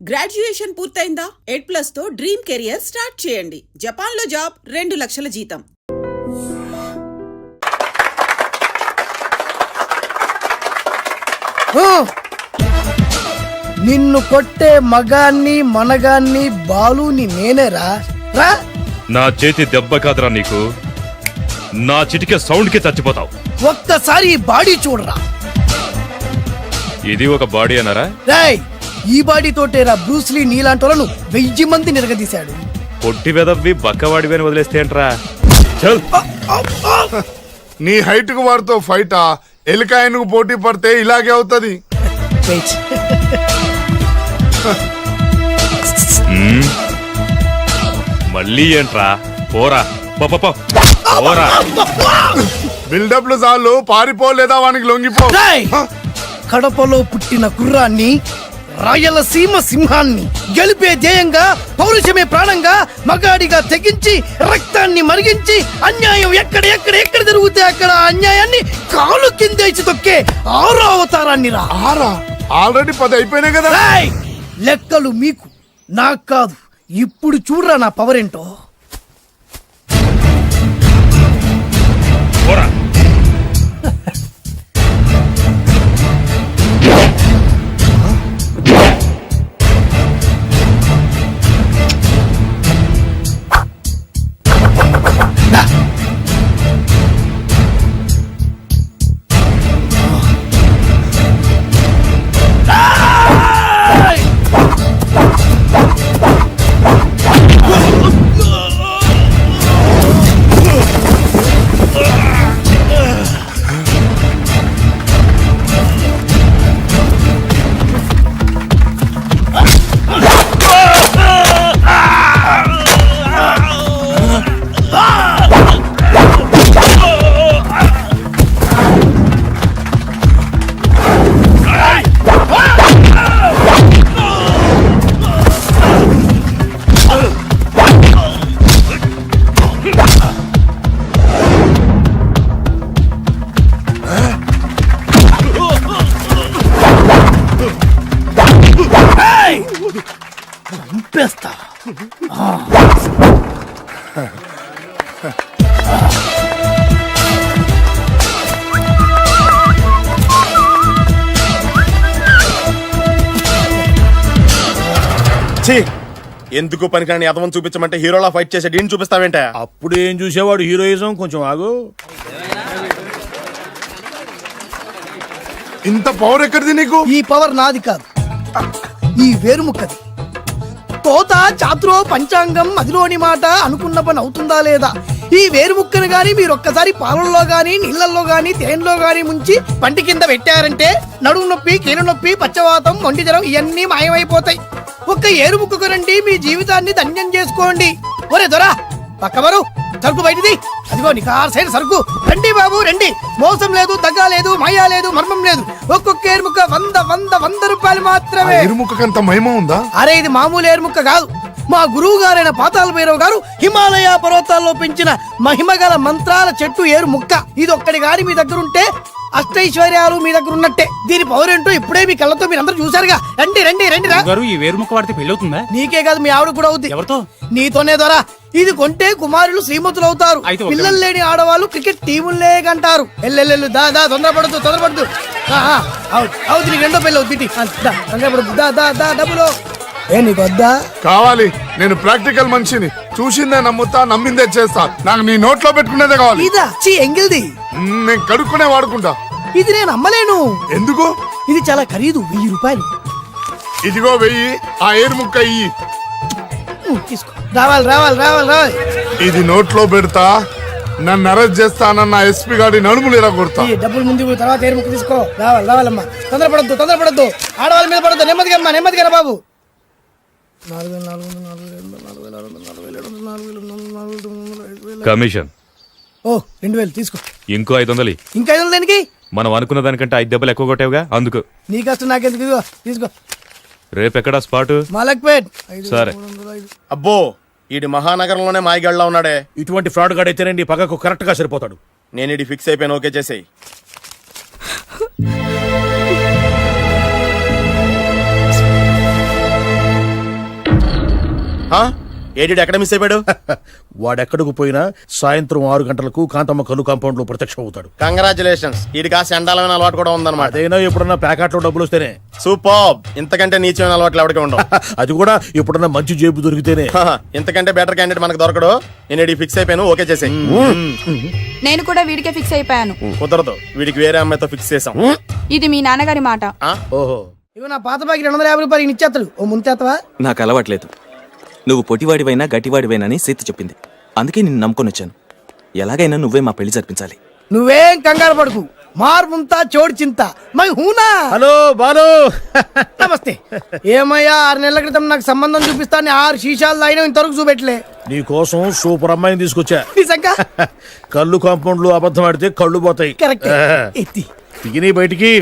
Graduation పూర్తయిందా? 8+ తో dream career start చేయండి. జపాన్లో జాబ్, 2 లక్షల జీతం. నిన్ను కొట్టే మగాన్ని మనగాన్ని బాలుని నేనేరా. రా. నా చేతి దెబ్బ కాదురా నీకు, నా చిటికే సౌండ్ కి చచ్చిపోతావు. ఒక్కసారి ఈ బాడీ చూడరా. ఇది ఒక బాడీ అన్నారా? రేయ్, ఈ బాడీ తోటేరా బ్రూస్లీ నీలాంటోలను 1000 మంది నిరగదీశాడు. పొట్టి వెదవ్వి బక్కవాడివి అని వదిలేస్తే ఏంట్రా? చల్. నీ హైట్ కు వారితో ఫైటా? ఎలికాయనకు పోటీ పడితే ఇలాగే అవుతుంది. మళ్ళీ ఏంట్రా? పోరా పోరా. బిల్డప్లు చాలు, పారిపోలేదా వానికి లొంగిపో. కడపలో పుట్టిన కుర్రాన్ని, రాయలసీమ సింహాన్ని గెలిపే ధ్యేయంగా, పౌరుషమే ప్రాణంగా, మగాడిగా తెగించి రక్తాన్ని మరిగించి అన్యాయం ఎక్కడ జరుగుతే అక్కడ అన్యాయాన్ని కాలు కిందేసి తొక్కే 6వ అవతారాన్ని రా. ఆల్రెడీ 10 అయిపోయినాయి కదా. లెక్కలు మీకు, నాకు కాదు. ఇప్పుడు చూడరా నా పవర్ ఏంటో. పోరా. చంపేస్తా. ఎందుకు పనికిరాని అదవం చూపించమంటే హీరోలా ఫైట్ చేసే డీన్ చూపిస్తావేంట? అప్పుడు ఏం చూసేవాడు హీరోయిజం. కొంచెం ఆగు. ఇంత పవర్ ఎక్కడిది నీకు? ఈ పవర్ నాది కాదు, ఈ వేరుముక్కది. తోత చాతురో పంచాంగం అదిలోని మాట అనుకున్న పని అవుతుందా లేదా? ఈ వేరుముక్కను గాని మీరొక్కసారి పాలల్లో గాని నీళ్లలో గాని తేనెలో గాని ముంచి పంటి కింద పెట్టారంటే నడుము నొప్పి, కీలు నొప్పి, పచ్చవాతం, మొండి జ్వరం ఇవన్నీ మాయమైపోతాయి. ఒక్క ఏరుముక్కకు రండి, మీ జీవితాన్ని ధన్యం చేసుకోండి. ఒరే దొరా, పక్కవరు సరుకు బయటిది. అదిగో నీకు 6 సైడ్ సరుకు. రండి బాబు రండి. మోసం లేదు, దగ్గ లేదు, మాయా లేదు, మర్మం లేదు. ఒక్కొక్క ఏరుముక్క 100 రూపాయలు మాత్రమే. ఏరుముక్కకంత మహిమ ఉందా? అరే, ఇది మామూలు ఏరుముక్క కాదు. మా గురువు గారైన పాతాళ భైరవ్ గారు హిమాలయ పర్వతాల్లో పెంచిన మహిమగల మంత్రాల చెట్టు ఏరుముక్క. ఇది ఒక్కడి గాని మీ దగ్గర ఉంటే అష్టైశ్వర్యాలు మీ దగ్గర ఉన్నట్టే. దీని పవర్ ఏంటో ఇప్పుడే మీ కళ్ళతో మీరు అందరూ చూసారుగా. రండి రండి రండి రా. ఈ వేరుముక్క వాడితే పెళ్లి అవుతుందా? నీకే కాదు, మీ ఆవిడ కూడా అవుతుంది. ఎవరితో? నీతోనే ద్వారా. ఇది కొంటే కుమారులు శ్రీమంతులు అవుతారు. పిల్లలు లేని ఆడవాళ్ళు క్రికెట్ టీములే కంటారు. ఎల్లెల్లు దా దా, తొందరపడద్దు. అవుతుంది, నీకు 2వ పెళ్లి అవుతుంది. తొందరపడద్దు, దా దా దా. డబ్బులు ఏ నీకు వద్దా? కావాలి. నేను ప్రాక్టికల్ మనిషిని. చూసిందే నమ్ముతా, నమ్మిందే చేస్తా. నాకు నీ నోట్లో పెట్టుకునేదే కావాలి. ఇదా ఎంగిల్ది? నేను కడుక్కునే వాడుకుంటా. ఇది నేను అమ్మలేను. ఎందుకు? ఇది చాలా ఖరీదు, 1000 రూపాయలు. ఇదిగో 1000. ఆ ఏరుముక్క ఇయ్యి. తీసుకో. రావాలి. ఇది నోట్లో పెడతా, నన్ను అరెస్ట్ చేస్తానన్న ఎస్పీ గారి నడుములు ఇలా కొడతా. డబ్బులు ముందు తర్వాత ఏరుముక్క తీసుకో. రావాలమ్మా. తొందరపడద్దు. ఆడవాళ్ళ మీద పడద్దు. నెమ్మదిగా బాబు. కమిషన్ 2000 తీసుకో. ఇంకో 500. ఇంకా 500 దేనికి? మనం అనుకున్న దానికంటే 5 దెబ్బలు ఎక్కువ కొట్టావుగా, అందుకు. నీ కష్టం నాకెందుకు? తీసుకో. రేపెక్కడా స్పాటు? మలక్పేట్. సరే. అబ్బో, ఈడి మహానగరంలోనే మాయగాళ్ళ ఉన్నాడే. ఇటువంటి ఫ్రాడ్ గాడు అయితేనండి పగకు కరెక్ట్ గా సరిపోతాడు. నేను ఇది ఫిక్స్ అయిపోయాను. ఓకే చేసేయి. ఏడి ఎక్కడ మిస్ అయిపోయాడు? వాడెక్కడికి పోయినా సాయంత్రం 6 గంటలకు కాంతమ్మ కలు కాంపౌండ్ లో ప్రత్యక్షం అవుతాడు. కంగ్రాచులేషన్స్, వీడికి ఆ సెండాలమైన అలవాటు కూడా ఉందన్నమాట. అదైనా ఎప్పుడన్నా ప్యాకెట్లో డబ్బులు వస్తేనే. సూపర్, ఇంతకంటే నీచమైన అలవాట్లు ఎవరికి ఉండవు. అది కూడా ఎప్పుడన్నా మంచి జేబు దొరికితేనే. ఇంతకంటే బెటర్ క్యాండిడేట్ మనకు దొరకడు. నేను ఫిక్స్ అయిపోయాను, ఓకే చేసే. నేను కూడా వీడికే ఫిక్స్ అయిపోయాను. కుదరదు, వీడికి వేరే అమ్మాయితో ఫిక్స్ చేసాం. ఇది మీ నాన్నగారి మాట. ఓహో, ఇవి నా పాత బాకి 250 రూపాయలు ఇచ్చేస్తాడు. ఓ ముంతేత్తవా? నాకు అలవాట్లేదు. నువ్వు పొట్టివాడివైనా గట్టివాడివైనా అని సీత చెప్పింది. అందుకే నిన్ను నమ్ముకొని వచ్చాను. ఎలాగైనా నువ్వే మా పెళ్లి జరిపించాలి. నువ్వేం కంగారు పడుకు. మార్ ముంతా చోడు చింత మై హూనా. హలో బాలు. నమస్తే. ఏమయ్యా 6 నెలల క్రితం నాకు సంబంధం చూపిస్తాను 6 శీషాలు అయినా ఇంతవరకు చూపెట్టలే. నీ కోసం సూపర్ అమ్మాయిని తీసుకొచ్చా. నిజంగా? కళ్ళు కాంపౌండ్ లో అబద్ధం ఆడితే కళ్ళు పోతాయి. కరెక్ట్. ఎత్తి తిని బయటికి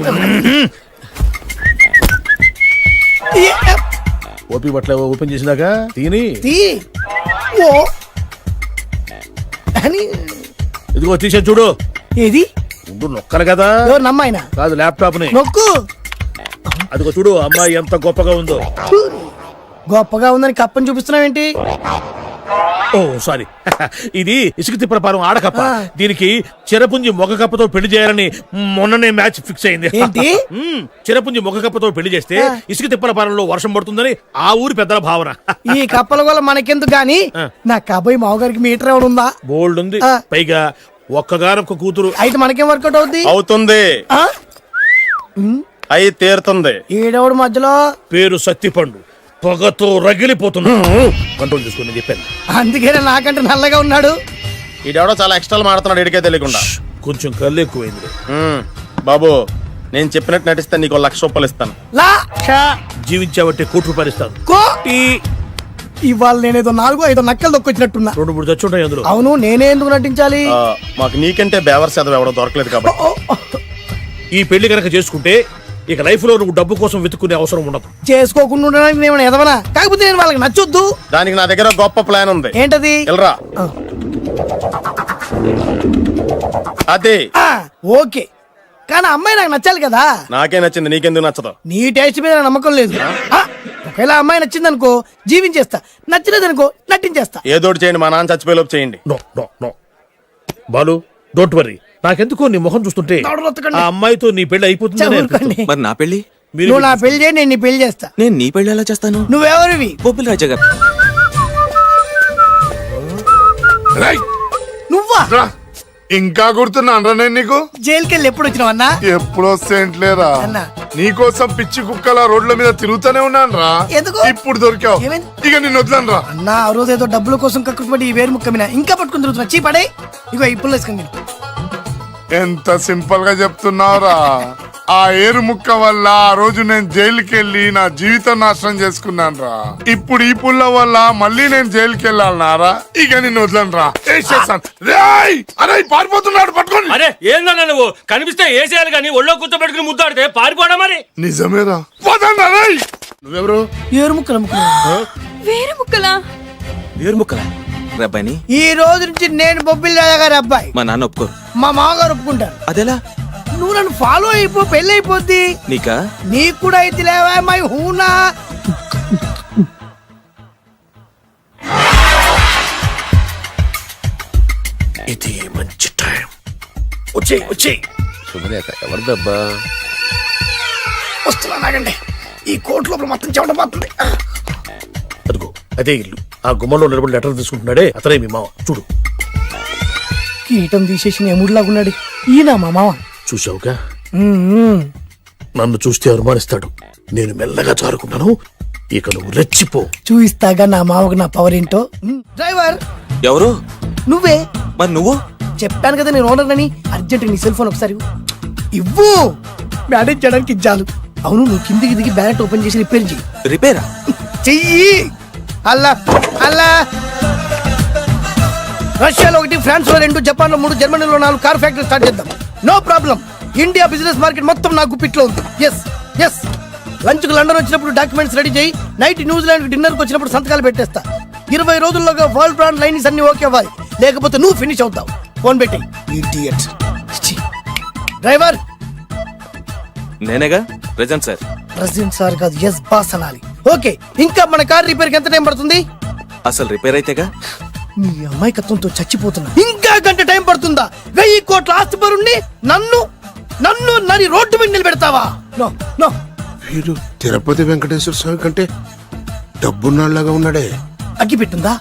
ఓపి బట్ల ఓపెన్ చేసినాక తిని తీ. ఓ అని ఇదిగో తీసే చూడు. ఏది? ఉండు, నొక్కలు కదా. ఎవరు నమ్మాయినా? కాదు, ల్యాప్టాప్ ని నొక్కు. అదిగో చూడు, అమ్మాయి ఎంత గొప్పగా ఉందో. గొప్పగా ఉందని కప్పని చూపిస్తున్నావేంటి? ఓ సారీ, ఇది ఇసుక తిప్పల పారం ఆడకప్ప. దీనికి చిరపుంజి మొగ కప్పతో పెళ్లి చేయాలని మొన్ననే మ్యాచ్ ఫిక్స్ అయింది. ఏంటి? చిరపుంజి మొగ కప్పతో పెళ్లి చేస్తే ఇసుక తిప్పల పారంలో వర్షం పడుతుందని ఆ ఊరి పెద్దల భావన. ఈ కప్పల వల్ల మనకెందుకు గాని నా కాబోయే మావగారికి మీటర్ ఎవడు ఉందా? బోల్డ్ ఉంది. పైగా ఒక్కగానొక్క కూతురు. అయితే మనకేం వర్కౌట్ అవుద్ది? అవుతుంది, ఆ? అయి తీరుతుంది. ఈడెవడు మధ్యలో? పేరు సత్తిపండు. పొగతో రగిలిపోతున్నా. కంట్రోల్ చేసుకుని చెప్పాను. అందుకేనా నాకంటే నల్లగా ఉన్నాడు? ఈడెవడో చాలా ఎక్స్ట్రా మాడుతున్నాడు, ఇడికే తెలియకుండా. కొంచెం కళ్ళు ఎక్కువైంది. బాబు, నేను చెప్పినట్టు నటిస్తే నీకు 1,00,000 రూపాయలు ఇస్తాను. లా జీవించాబట్టే ₹1,00,000 ఇస్తాను. కో. ఇవాళ నేనేదో 4-5 నక్కలు దొక్కొచ్చినట్టున్నా. 2-3 చచ్చుంటాయి అందులో. అవును, నేనే ఎందుకు నటించాలి? మాకు నీకంటే బేవర్ చదువు ఎవడో దొరకలేదు కాబట్టి. ఈ పెళ్లి కనుక చేసుకుంటే ఇక లైఫ్ లో నువ్వు డబ్బు కోసం వెతుక్కునే అవసరం ఉండదు. చేసుకోకుండా ఉండడానికి నేను ఎదవనా? కాకపోతే నేను వాళ్ళకి నచ్చొద్దు. దానికి నా దగ్గర గొప్ప ప్లాన్ ఉంది. ఏంటది? వెళ్ళరా. అదే. ఓకే, కానీ అమ్మాయి నాకు నచ్చాలి కదా. నాకే నచ్చింది, నీకెందుకు నచ్చదు? నీ టేస్ట్ మీద నాకు నమ్మకం లేదు. ఒకవేళ అమ్మాయి నచ్చింది అనుకో జీవించేస్తా, నచ్చలేదు అనుకో నటించేస్తా. ఏదోటి చేయండి, మా నాన్న చచ్చిపోయేలోపు చేయండి. No no no Balu, don't worry. నాకెందుకో నీ ముఖం చూస్తుంటే ఆ అమ్మాయితో నీ పెళ్లి అయిపోతుంది. ఊరుకోండి. మరి నా పెళ్లి? నువ్వు నా పెళ్లి చేయి, నేను నీ పెళ్లి చేస్తా. నేను నీ పెళ్లి ఎలా చేస్తాను? నువ్వెవరివి? బొబ్బిలి రాజా గారు. రేయ్, నువ్వా? రా. ఇంకా గుర్తున్నాను నేను నీకు. జైలుకి వెళ్ళి ఎప్పుడు వచ్చినావన్నా? ఎప్పుడో సెంట్లేరా, అన్నా. నీకోసం పిచ్చి కుక్కల రోడ్ల మీద తిరుగుతూనే ఉన్నాను రా. ఎందుకు? ఇప్పుడు దొరికావు, ఏమైంది? ఇక నిన్ను వదలను రా. అన్నా, ఆ రోజు ఏదో డబ్బుల కోసం కక్కుపడి ఈ వేరు ముక్క మీద ఇంకా పట్టుకుని తిరుగుతున్నా. చీపడే ఇగో ఇప్పుడు వేసుకుని. ఎంత సింపుల్ గా చెప్తున్నావురా. ఆ ఏరు ముక్క వల్ల ఆ రోజు నేను జైలుకి వెళ్ళి నా జీవితం నాశనం చేసుకున్నాను రా. ఇప్పుడు ఈ పుల్ల వల్ల మళ్ళీ నేను జైలుకి వెళ్ళాలన్నారా? ఇక నిన్ను వదలను రా. అరే పారిపోతున్నాడు, పట్టుకోండి. అరే ఏందన్నా నువ్వు? కనిపిస్తే ఏసేయాలి కానీ ఒళ్ళో కూర్చోబెట్టుకుని ముద్దాడితే పారిపోవడం మరి. నిజమేరా, వదలరా. రేయ్, నువ్వెవరు? ఏరు ముక్కలు వేరే ముక్కలా? వేరు ముక్కల రబ్బాయిని ఈ రోజు నుంచి నేను బొబ్బిలి రాజా గారి అబ్బాయి. మా నాన్న ఒప్పుకోరు. మా మామగారు ఒప్పుకుంటారు. అదెలా? నువ్వు నన్ను ఫాలో అయిపో, పెళ్ళి అయిపోద్ది. నీకా? నీకు కూడా అయితే లేవా మై హూనా. ఇది మంచి టైం. వచ్చేయ్ వచ్చేయ్. ఎవరిదబ్బా? వస్తున్నా నాగండి. ఈ కోట్ లోపల మొత్తం చెమట పోతుంది. అదిగో అదే ఇల్లు. ఆ గుమ్మంలో నిలబడి లెటర్ తీసుకుంటున్నాడే అతనే మీ మామ. చూడు. కీటం తీసేసి ఎముడిలాగున్నాడు. ఈయన మా మామ. చూసావుగా, నన్ను చూస్తే అనుమానిస్తాడు. నేను మెల్లగా చారుకుంటాను. ఇక నువ్వు రెచ్చిపో. చూయిస్తాగా నా మామకు నా పవర్ ఏంటో. డ్రైవర్ ఎవరు? నువ్వే. మరి నువ్వు? చెప్పాను కదా నేను ఓనర్ అని. అర్జెంట్ నీ సెల్ ఫోన్ ఒకసారి ఇవ్వు. బ్యాలెన్స్ చేయడానికి ఇచ్చాను. అవును, నువ్వు కిందికి దిగి బ్యాలెట్ ఓపెన్ చేసి రిపేర్ చెయ్యి. రిపేరా? చెయ్యి. అల్లా అల్లా. రష్యాలో 1, ఫ్రాన్స్ లో 2, జపాన్ లో 3, జర్మనీలో 4 కార్ ఫ్యాక్టరీ స్టార్ట్ చేద్దాం. No problem. India business market మొత్తం నా గుప్పిట్లో ఉంది. Yes yes. లంచ్ కు లండన్ వచ్చినప్పుడు డాక్యుమెంట్స్ రెడీ చేయి. నైట్ న్యూజిలాండ్ డిన్నర్ కు వచ్చినప్పుడు సంతకాలు పెట్టేస్తా. 20 రోజుల్లోగా వరల్డ్ బ్రాండ్ లైన్స్ అన్ని ఓకే అవ్వాలి, లేకపోతే నువ్వు ఫినిష్ అవుతావు. ఫోన్ పెట్టి. ఇడియట్. డ్రైవర్. నేనేగా ప్రెజెంట్ సార్. ప్రెసిడెంట్ సార్ కాదు, ఎస్ బాస్ అనాలి. ఓకే, ఇంకా మన కార్ రిపేర్ కి ఎంత టైం పడుతుంది? అసలు రిపేర్ అయితేగా. మీ అమాయకత్వంతో చచ్చిపోతున్నా. ఇంకా గంట టైం పడుతుందా? 1000 కోట్ల ఆస్తి పరుణ్ణి నన్ను నన్ను నరి రోడ్డు మీద నిలబెడతావా? No no. వీడు తిరుపతి వెంకటేశ్వర స్వామి కంటే డబ్బున్నాళ్ళగా ఉన్నాడే. అగ్గి పెట్టుందా?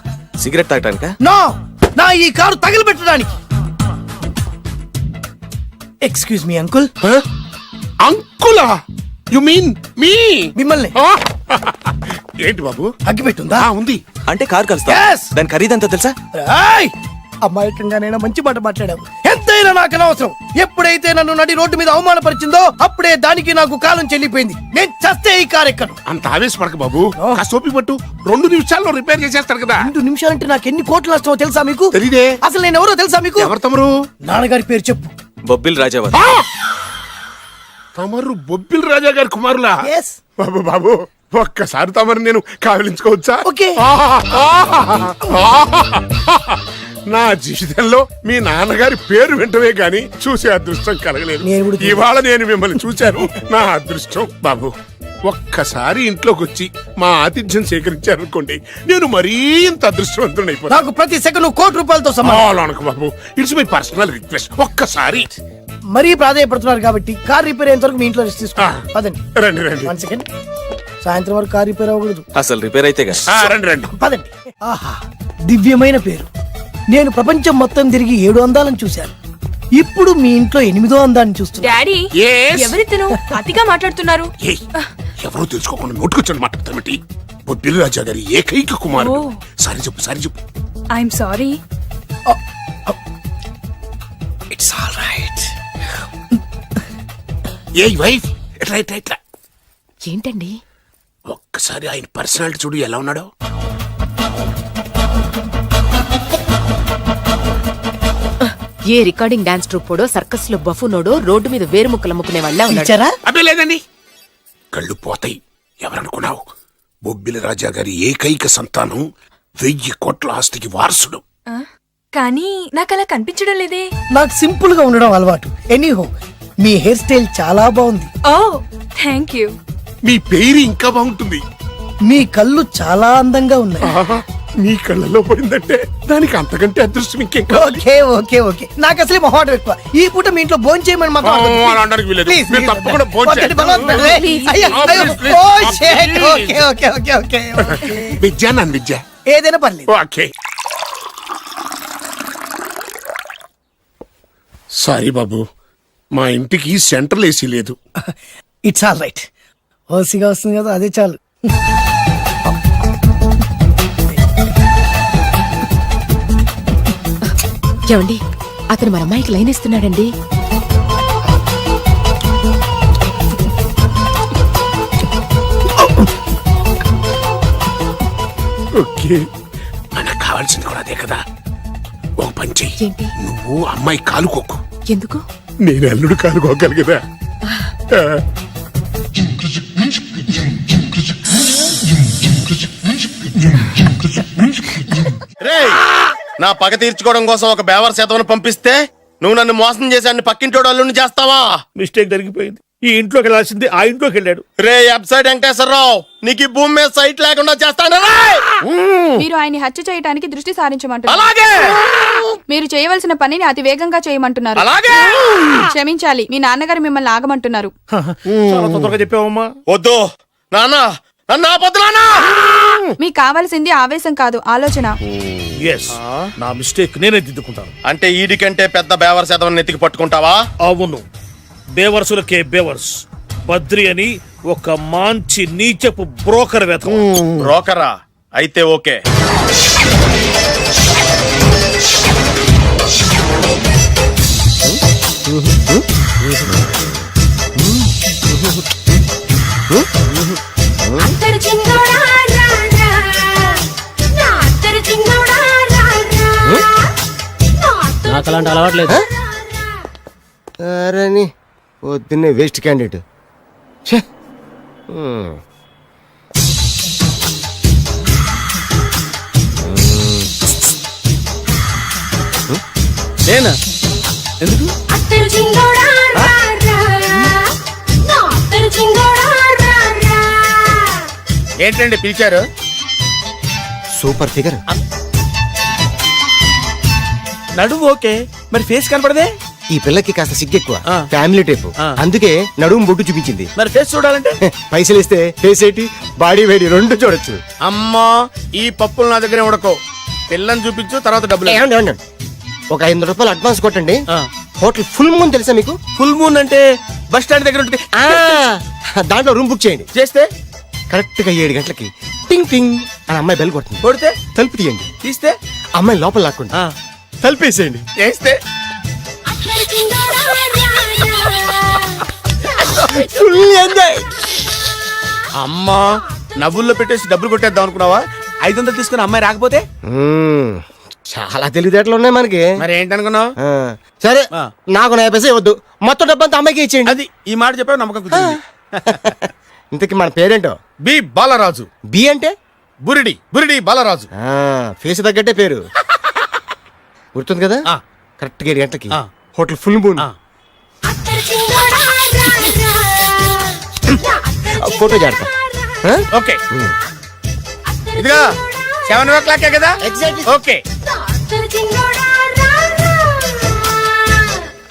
సిగరెట్ తాగటానికా? నో, నా ఈ కారు తగిలిపెట్టడానికి. Excuse me uncle. అంకులా? You mean me? మిమ్మల్ని. ఏంటి బాబు? అగ్గి పెట్టుందా? ఉంది. అంటే కార్ కలుస్తా. Yes. దాని ఖరీదంతా తెలుసా? ఏయ్! అమాయకంగానైనా మంచి మాట మాట్లాడావు. ఎంతైనా నాకు అనవసరం. ఎప్పుడైతే నన్ను నడి రోడ్డు మీద అవమానపరిచిందో అప్పుడే దానికి నాకు కాలం చెల్లిపోయింది. నేను చస్తే ఈ కారు ఎక్కను. అంత ఆవేశపడక బాబు. కాస్త ఓపిక పట్టు. 2 నిమిషాల్లో రిపేర్ చేసేస్తారు కదా. 2 నిమిషాలంటే నాకు ఎన్ని కోట్లు నష్టమో తెలుసా మీకు? తెలీదే. అసలు నేను ఎవరో తెలుసా మీకు? ఎవరు తమరు? నాన్నగారి పేరు చెప్పు. బొబ్బిల్ రాజావారు. తమరు బొబ్బిల్ రాజా గారి కుమారులా? Yes. బాబు బాబు, ఒక్కసారి తమరు నేను కావలించుకోవచ్చా? ఓకే. నా జీవితంలో మీ నాన్నగారి పేరు వింటమే గాని చూసే అదృష్టం కలగలేదు. నేను కూడా చూడలేదు. ఇవాళ నేను మిమ్మల్ని చూశాను. నా అదృష్టం. బాబు, ఒక్కసారి ఇంట్లోకి వచ్చి మా ఆతిథ్యం సేకరించారనుకోండి, నేను మరీ ఇంత అదృష్టవంతుడైపోతాను. నాకు ప్రతి సెకండ్ కోటి సమానం. అనుకో బాబు, ఇట్స్ మై పర్సనల్ రిక్వెస్ట్. ఒక్కసారి. మరీ ప్రాధాయపడుతున్నారు కాబట్టి కార్ రిపేర్ అయ్యేంత వరకు మీ ఇంట్లో రెస్ట్ తీసుకోండి. పదండి. రండి రండి. 1 సెకండ్. సాయంత్రం వరకు కార్ రిపేర్ అవ్వకూడదు. అసలు రిపేర్ అయితేగా. రండి రండి. పదండి. ఆహా, దివ్యమైన పేరు. నేను ప్రపంచం మొత్తం తిరిగి 7 అందాలను చూశాను. ఇప్పుడు మీ ఇంట్లో 8వ అందాన్ని చూస్తున్నా. Daddy Yes. ఎవరితను అతిగా మాట్లాడుతున్నారు? ఏయ్, ఎవరో తెలుసుకోకుండా నోటుకొచ్చాను మాట్లాడతామేంటి? బొబ్బిల్ రాజా గారి ఏకైక కుమారుడు. సారీ చెప్పు, సారీ చెప్పు. I'm sorry. It's all right. A wife, ఎట్లా ఎట్లా ఎట్లా? ఏంటండి? ఒక్కసారి ఆయన పర్సనాలిటీ చూడు ఎలా ఉన్నాడో. ఏ రికార్డింగ్ డాన్స్ ట్రూపోడో సర్కస్ లో బఫునోడో రోడ్డు మీద వేరు ముక్కలు అమ్ముకునే వాళ్ళ ఉన్నాడు. ఇచ్చారా? అబ్బే లేదండి. కళ్ళు పోతాయి. ఎవరనుకున్నావు? బొబ్బిలి రాజా గారి ఏకైక సంతానం 1000 కోట్ల ఆస్తికి వారసుడు. కానీ నాకు అలా కనిపించడం లేదే. నాకు సింపుల్ గా ఉండడం అలవాటు. ఎనీహో, మీ హెయిర్ స్టైల్ చాలా బాగుంది. ఓ థ్యాంక్ యూ. మీ పేరు ఇంకా బాగుంటుంది. మీ కళ్ళు చాలా అందంగా ఉన్నాయి. ఆహా, మీ కళ్ళలో పడిందంటే దానికి అంతకంటే అదృష్టం ఇంకేం కావాలి? Okay okay okay. నాకు అసలే మొహాటం ఎక్కువ. ఈ పూట మీ ఇంట్లో భోజనం చేయమని మాత్రం అనొద్దు. అలా అనడానికి వీలేదు. Please, మీరు please. తప్పకుండా భోజనం వద్దండి, చేయండి. బలవంతం పెట్టలే. Please. అయ్యో, అయ్యో. Please, please. Oh, shit. Please. Okay okay okay okay okay. Vidya నన్ను విద్య. ఏదైనా పర్లేదు. ఓకే. సారీ బాబు, మా ఇంటికి సెంట్రల్ ఏసీ లేదు. It's all right. ఓసిగా వస్తుంది కదా, అదే చాలు. ఏమండి, అతను మన అమ్మాయికి లైన్ ఇస్తున్నాడండి. ఓకే, మనకు కావాల్సింది కూడా అదే కదా. ఒక పని చెయ్యి. ఏంటి? నువ్వు అమ్మాయి కాలుకోకు, ఎందుకు? నేను అల్లుడు కాలుకోగలి కదా. రేయ్, నా పగ తీర్చుకోవడం కోసం ఒక బేవర్ శాతం పంపిస్తే నువ్వు నన్ను మోసం చేశాన్ని పక్కింటోడు అల్లుని చేస్తావా? మిస్టేక్ జరిగిపోయింది. ఈ ఇంట్లోకి వెళ్ళాల్సింది ఆ ఇంట్లోకి వెళ్ళాడు. రే వెబ్సైట్ వెంకటేశ్వరరావు, నీకు ఈ భూమి మీద సైట్ లేకుండా చేస్తాను. మీరు ఆయన్ని హత్య చేయడానికి దృష్టి సారించమంటున్నారు. అలాగే మీరు చేయవలసిన పనిని అతి వేగంగా చేయమంటున్నారు. అలాగే క్షమించాలి, మీ నాన్నగారు మిమ్మల్ని ఆగమంటున్నారు. చాలా తొందరగా చెప్పావమ్మా. వద్దు నాన్న, నన్ను ఆపొద్దు నాన్న. మీకు కావాల్సింది ఆవేశం కాదు, ఆలోచన. ఎస్, నా మిస్టేక్ నేనే దిద్దుకుంటాను. అంటే ఈడి కంటే పెద్ద బేవర్ శాతం నెత్తికి పట్టుకుంటావా? అవును, బేవర్సులకే బేవర్స్. బద్రి అని ఒక మంచి నీచపు బ్రోకర్ వేతం. బ్రోకరా? అయితే ఓకే. నాకు అలాంటి అలవాట్లేదు. అరే పొద్దున్నే వేస్ట్ క్యాండిడేట్. నేనా? ఎందుకు? ఏంటండి పిలిచారు? Super figure. నడుము ఓకే, మరి ఫేస్ కనపడదే. ఈ పిల్లకి కాస్త సిగ్గెక్కువ, ఆ. Family type. ఆ. అందుకే నడుము బొట్టు చూపించింది. మరి ఫేస్ చూడాలంటే పైసలు ఇస్తే ఫేస్ ఏంటి, బాడీ వేడి రెండు చూడొచ్చు. అమ్మా, ఈ పప్పులు నా దగ్గర ఉడకో. పిల్లని చూపించు, తర్వాత డబ్బులు. ఏమండి, ఏమండి? ఒక 500 రూపాయలు అడ్వాన్స్ కొట్టండి. ఆ. హోటల్ ఫుల్ మూన్ తెలుసా మీకు? ఫుల్ మూన్ అంటే బస్ స్టాండ్ దగ్గర ఉంటుంది. దాంట్లో రూమ్ బుక్ చేయండి. చేస్తే కరెక్ట్ గా 7 గంటలకి టింగ్ టింగ్ అని అమ్మాయి బెల్ కొడుతుంది. కొడితే తలుపు తీయండి. తీస్తే అమ్మాయి లోపల లాక్కుంటా ఆ, తలుపేసేయండి. చేస్తే ఫుల్ ఎంజాయ్. అమ్మా, నవ్వుల్లో పెట్టేసి డబ్బులు కొట్టేద్దాం అనుకున్నావా? 500 తీసుకుని అమ్మాయి రాకపోతే చాలా తెలివితేటలు ఉన్నాయి మనకి. మరి ఏంటనుకున్నావు? ఆ, సరే ఆ. నాకు 50 పైసే వద్దు, మొత్తం డబ్బంతా అమ్మాయికి ఇచ్చేయండి. అది ఈ మాట చెప్పావు, నమ్మకం కుదిరింది. ఇంతకి మన పేరేంటో? బి బాలరాజు. బి అంటే బురిడి బురిడి బాలరాజు. ఫేస్ తగ్గట్టే పేరు. గుర్తుంది కదా? ఆ. కరెక్ట్ గా 7 గంటలకి ఆ. Hotel full moon. ఆ. ఫోటో చేడతా. ఓకే, ఇదిగా 7 కదా? Okay.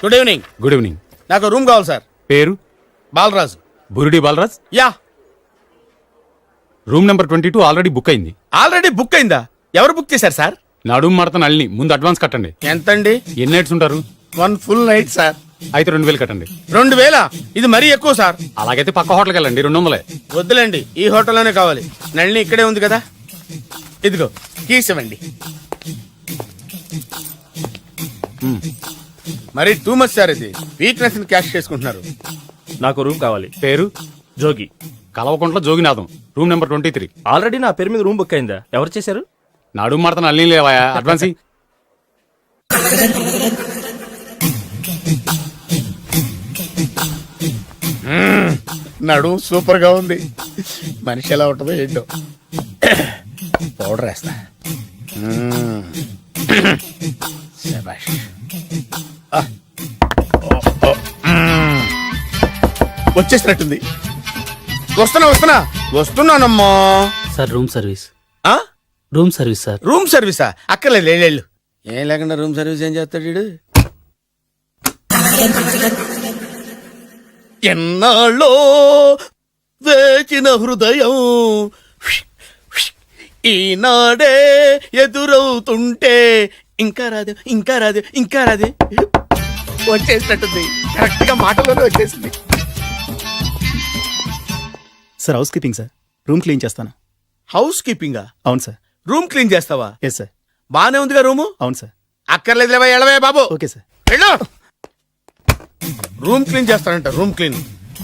Good evening. Good evening. నాకు రూమ్ కావాలి సార్. పేరు? Balaraju. Burudi Balaraj. Yeah. Room number 22 already book అయింది. ఆల్రెడీ బుక్ అయిందా? ఎవరు బుక్ చేశారు సార్? నడుము మడత నల్ని ముందు అడ్వాన్స్ కట్టండి. ఎంతండి? ఎన్ని నైట్స్ ఉంటారు? 1 ఫుల్ నైట్ సార్. అయితే 2000 కట్టండి. 2000? ఇది మరీ ఎక్కువ సార్. అలాగైతే పక్క హోటల్కి వెళ్ళండి, 200. వద్దులేండి, ఈ హోటల్లోనే కావాలి. నళిని ఇక్కడే ఉంది కదా. ఇదిగో కీస్ ఇవ్వండి. మరి టూ మచ్ సార్, ఇది వీక్నెస్ ని క్యాష్ చేసుకుంటున్నారు. నాకు రూమ్ కావాలి. పేరు? Jogi. Kalvakuntla Joginatham. Room number 23. Already నా పేరు మీద రూమ్ బుక్ అయిందా? ఎవరు చేశారు? నడుము మడత నల్ని లేవా, అడ్వాన్స్ ఇయ్యి. నడు సూపర్ గా ఉంది. మనిషి ఎలా ఉంటుందో ఏంటో. పౌడర్ వేస్తా. శభాష్. వచ్చేసినట్టుంది. వస్తున్నానమ్మా. Sir room service. ఆ? Room service sir. రూమ్ సర్వీసా? అక్కర్లేదు, లేళ్ళు. ఏం లేకుండా రూమ్ సర్వీస్ ఏం చేస్తాడు వీడు? ఎన్నాళ్ళో వేచిన హృదయం ఈనాడే ఎదురవుతుంటే ఇంకా రాదు, ఇంకా రాదు, ఇంకా రాదు. వచ్చేసినట్టుంది. కరెక్ట్ గా మాటలోనే వచ్చేసింది. Sir house keeping sir. Room clean చేస్తాను. హౌస్ కీపింగా? అవును సార్. రూమ్ క్లీన్ చేస్తావా? Yes sir. బానే ఉందిగా రూము? అవును సార్. అక్కర్లేదు, లేవా, ఎడవే బాబు. Okay sir. వెళ్ళు. రూమ్ క్లీన్ చేస్తానంట. Room clean.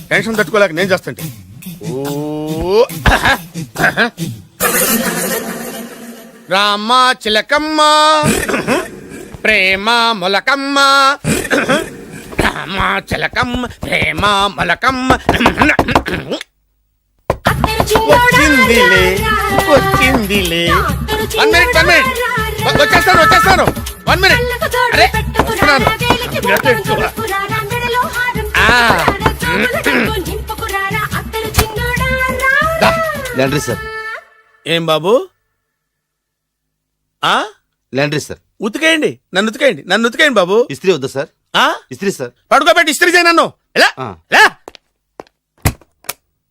టెన్షన్ తట్టుకోలేక నేను చేస్తాంటే. ఓ రామ చిలకమ్మ ప్రేమ మొలకమ్మ, రామ చిలకమ్మ ప్రేమ మొలకమ్మ. వచ్చిందిలే వచ్చిందిలే. 1 మినిట్, 1 మినిట్. వచ్చేస్తాను. 1 మినిట్. అరే వస్తున్నాను. Laundry sir. ఏం బాబు? ఆ లాండ్రీ సార్. ఉతికేయండి, నన్ను ఉతికేయండి బాబు. ఇస్త్రీ వద్దా సార్? ఆ ఇస్త్రీ సార్. పడుకోబెట్టి ఇస్త్రీ చేయి నన్ను. ఎలా ఆ. ఎలా?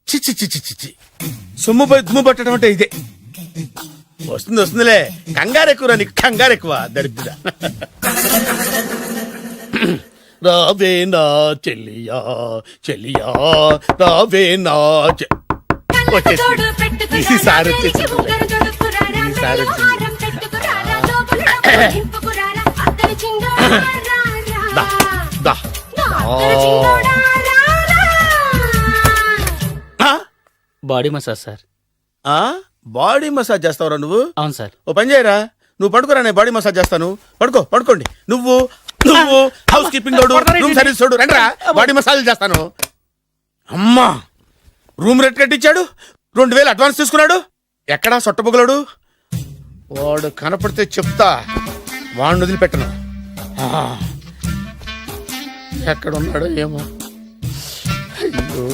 చిచ్చి చిచ్చి చిచ్చి. సొమ్ము పోయి దుమ్ము పట్టడం అంటే ఇదే. వస్తుందిలే. కంగారు ఎక్కువ, నీకు కంగారు ఎక్కువ. దరిద్ర. రావే నా చెల్లియా చెల్లియా, రావే నా వచ్చేసి ఈసారి వచ్చేసి ఈసారి వచ్చింది. దా, దా. Body massage sir. Body massage చేస్తావురా నువ్వు? అవును సార్. ఓ పని చేయరా, నువ్వు పడుకోరా, నేను బాడీ మసాజ్ చేస్తాను. పడుకోండి. నువ్వు హౌస్ కీపింగ్ తోడు, రూమ్ సర్వీస్ తోడు, రండిరా, బాడీ మసాజ్ చేస్తాను. అమ్మా, రూమ్ రేట్ కట్టించాడు, 2000 అడ్వాన్స్ తీసుకున్నాడు. ఎక్కడా సొట్టబొగలాడు? వాడు కనపడితే చెప్తా, వాడిని వదిలిపెట్టను. ఎక్కడ ఉన్నాడో ఏమో. అయ్యో.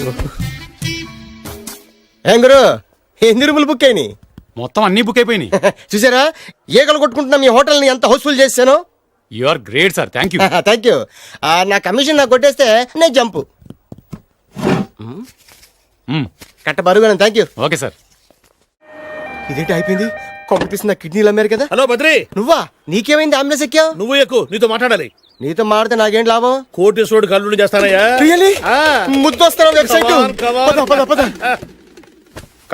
ఏం గురు, ఎన్ని రూములు బుక్ అయినాయి? మొత్తం అన్ని బుక్ అయిపోయినాయి. చూసారా ఏగలు కొట్టుకుంటున్నా మీ హోటల్ ని ఎంత హౌస్ఫుల్ చేశాను. You are great sir, thank you. Thank you. నా కమిషన్ నాకు కొట్టేస్తే నేను జంపు కట్ట బరుగాను. Thank you. Okay sir. ఇదేంటి అయిపోయింది? కొంపటిస్తున్న కిడ్నీలు అమ్మారు కదా. హలో బద్రి, నువ్వా? నీకేమైంది అంబులెన్స్ ఎక్కావు? నువ్వు ఎక్కువ నీతో మాట్లాడాలి. నీతో మాడితే నాకేం లాభం? కోటేశ్వరుడు కల్లుడు చేస్తానయ్యా. ముద్దొస్తాను వెబ్సైట్.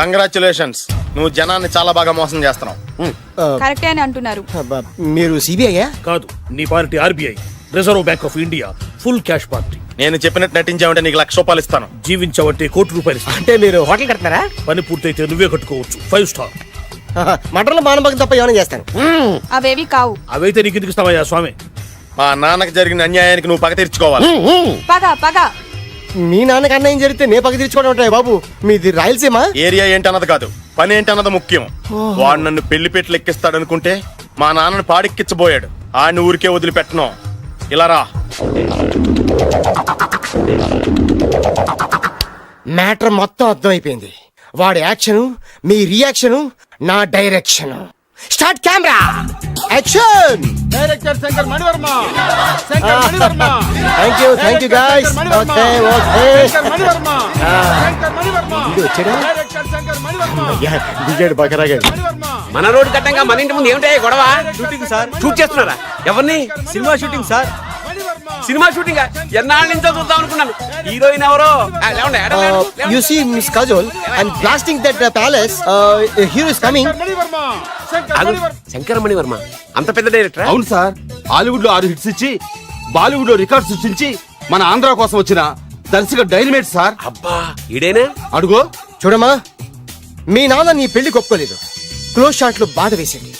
కంగ్రాచులేషన్స్, నువ్వు జనాన్ని చాలా బాగా మోసం చేస్తున్నావు. కరెక్టే అని అంటున్నారు. మీరు సిబిఐయా? కాదు, నీ party RBI, reserve bank of India, full cash party. నేను చెప్పినట్టు నటించావంటే నీకు ₹1,00,000 ఇస్తాను. జీవించావంటే ₹1,00,000 ఇస్తాను. అంటే మీరు హోటల్ కడతారా? పని పూర్తయితే నువ్వే కట్టుకోవచ్చు 5 స్టార్. మటన్లో మానభంగం తప్ప ఏమైనా చేస్తాను. అవేవి కావు. అవైతే నీకు ఎందుకు ఇస్తావయ్యా స్వామి? మా నాన్నకి జరిగిన అన్యాయానికి నువ్వు పగ తీర్చుకోవాలి. పగ పగ. మీ నాన్నకి అన్యాయం జరిగితే నే పగ తీర్చుకోవడం ఉంటాయి బాబు. మీది రాయలసీమ. ఏరియా ఏంటన్నది కాదు, పని ఏంటన్నది ముఖ్యం. వాడు నన్ను పెళ్లి పెట్లు ఎక్కిస్తాడు అనుకుంటే మా నాన్నను పాడెక్కించబోయాడు. ఆడిని ఊరికే వదిలిపెట్టను. ఇలా రా. మ్యాటర్ మొత్తం అర్థమైపోయింది. వాడి యాక్షన్, మీ రియాక్షన్, నా direction. Start camera action. Director Shankar Mani Varma. Thank you guys. Okay okay. దిగాడు బకరాగాడు. మన రోడ్డు కట్టంగా మన ఇంటి ముందు ఏమిటాయి గొడవ? Shooting sir. షూట్ చేస్తున్నారా? ఎవరిని? Cinema shooting sir. Cinema shooting ఎన్నాళ్ళ నుంచో చూద్దాం అనుకున్నాను. హీరోయిన్ ఎవరో? You see Miss Kajol, I'm blasting that palace. Hero is coming. Shankara Mani Varma అంత పెద్ద డైరెక్టర్? అవును సార్, హాలీవుడ్ లో 6 హిట్స్ ఇచ్చి బాలీవుడ్ లో రికార్డ్ సృష్టించి మన ఆంధ్ర కోసం వచ్చిన దర్శక డైనమేట్ సార్. అబ్బా ఈడేనా? అడుగో. చూడమ్మా, మీ నాన్న నీ పెళ్లి ఒప్పుకోలేదు. క్లోజ్ షాట్ లో బాధ వేసింది,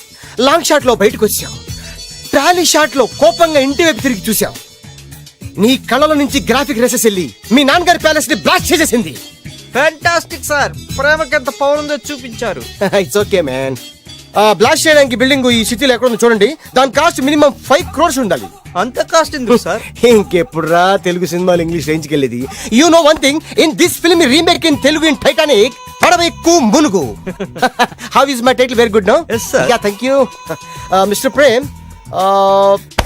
లాంగ్ షాట్ లో బయటకు వచ్చావు, ట్రాలీ షాట్ లో కోపంగా ఇంటి వైపు తిరిగి చూసావు. నీ కళ్ళలో నుంచి గ్రాఫిక్ రెసెస్ వెళ్ళి మీ నాన్నగారి ప్యాలెస్ ని బ్లాస్ట్ చేసేసింది. ఫ్యాంటాస్టిక్ సార్, ప్రేమకి ఎంత పవర్ ఉందో చూపించారు. It's okay man. బ్లాస్ట్ చేయడానికి బిల్డింగ్ ఈ సిటీలో ఎక్కడ ఉందో చూడండి. దాని కాస్ట్ మినిమం 5 crores ఉండాలి. అంత కాస్ట్ ఎందుకు సార్? ఇంకెప్పుడు రా తెలుగు సినిమాలు ఇంగ్లీష్ రేంజ్ కి వెళ్ళేది. You know one thing, in this film remake in Telugu in Titanic, పడవెక్కు మునుగు. How is my title? Very good no. Yes, sir. Yeah thank you mister Prem.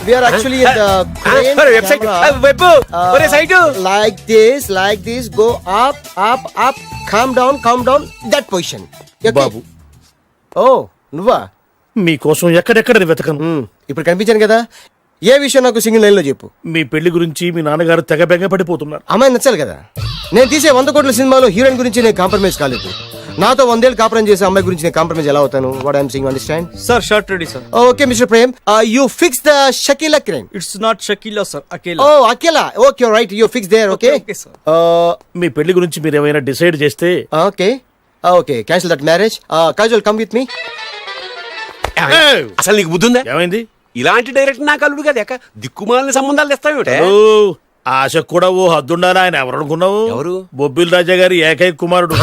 We are actually in the crane website. camera. Webbu. Ore side. Like this, go up, calm down, that position. Okay? Babu, Oh, నువ్వా? మీకోసం ఎక్కడెక్కడ వెతకను. ఇప్పుడు కనిపించాను కదా. ఏ విషయం నాకు single line లో చెప్పు. మీ పెళ్లి గురించి మీ నాన్నగారు తెగ బెంగ పడిపోతున్నారు. అమ్మాయి నచ్చాలి కదా. నేను తీసే 100 కోట్ల సినిమాలో హీరోయిన్ గురించి నేను కాంప్రమైజ్ కాలేదు. నాతో 100 ఏళ్ళు కాపురం చేసే అమ్మాయి గురించి నేను కాంప్రమైజ్ ఎలా అవుతాను? What I'm saying, understand? Sir short ready sir. Okay mister Prem, you fix the Shakeela crane. It's not Shakeela sir, Akela. Oh Akela. Okay right, you fix there. Okay మీ పెళ్లి గురించి మీరు ఏమైనా డిసైడ్ చేస్తే. Okay cancel that marriage. Kajal come with me. అసలు నీకు బుద్ధి ఉందా? ఏమైంది? ఇలాంటి డైరెక్టర్ నాకు అల్లుడు కదా, దిక్కుమాలిన సంబంధాలు తెస్తావేమిటే? ఆశ కూడా ఓ హద్దుండాలి. ఆయన ఎవరు అనుకున్నావు? ఎవరు? బొబ్బిల్ రాజా గారి ఏకైక కుమారుడు.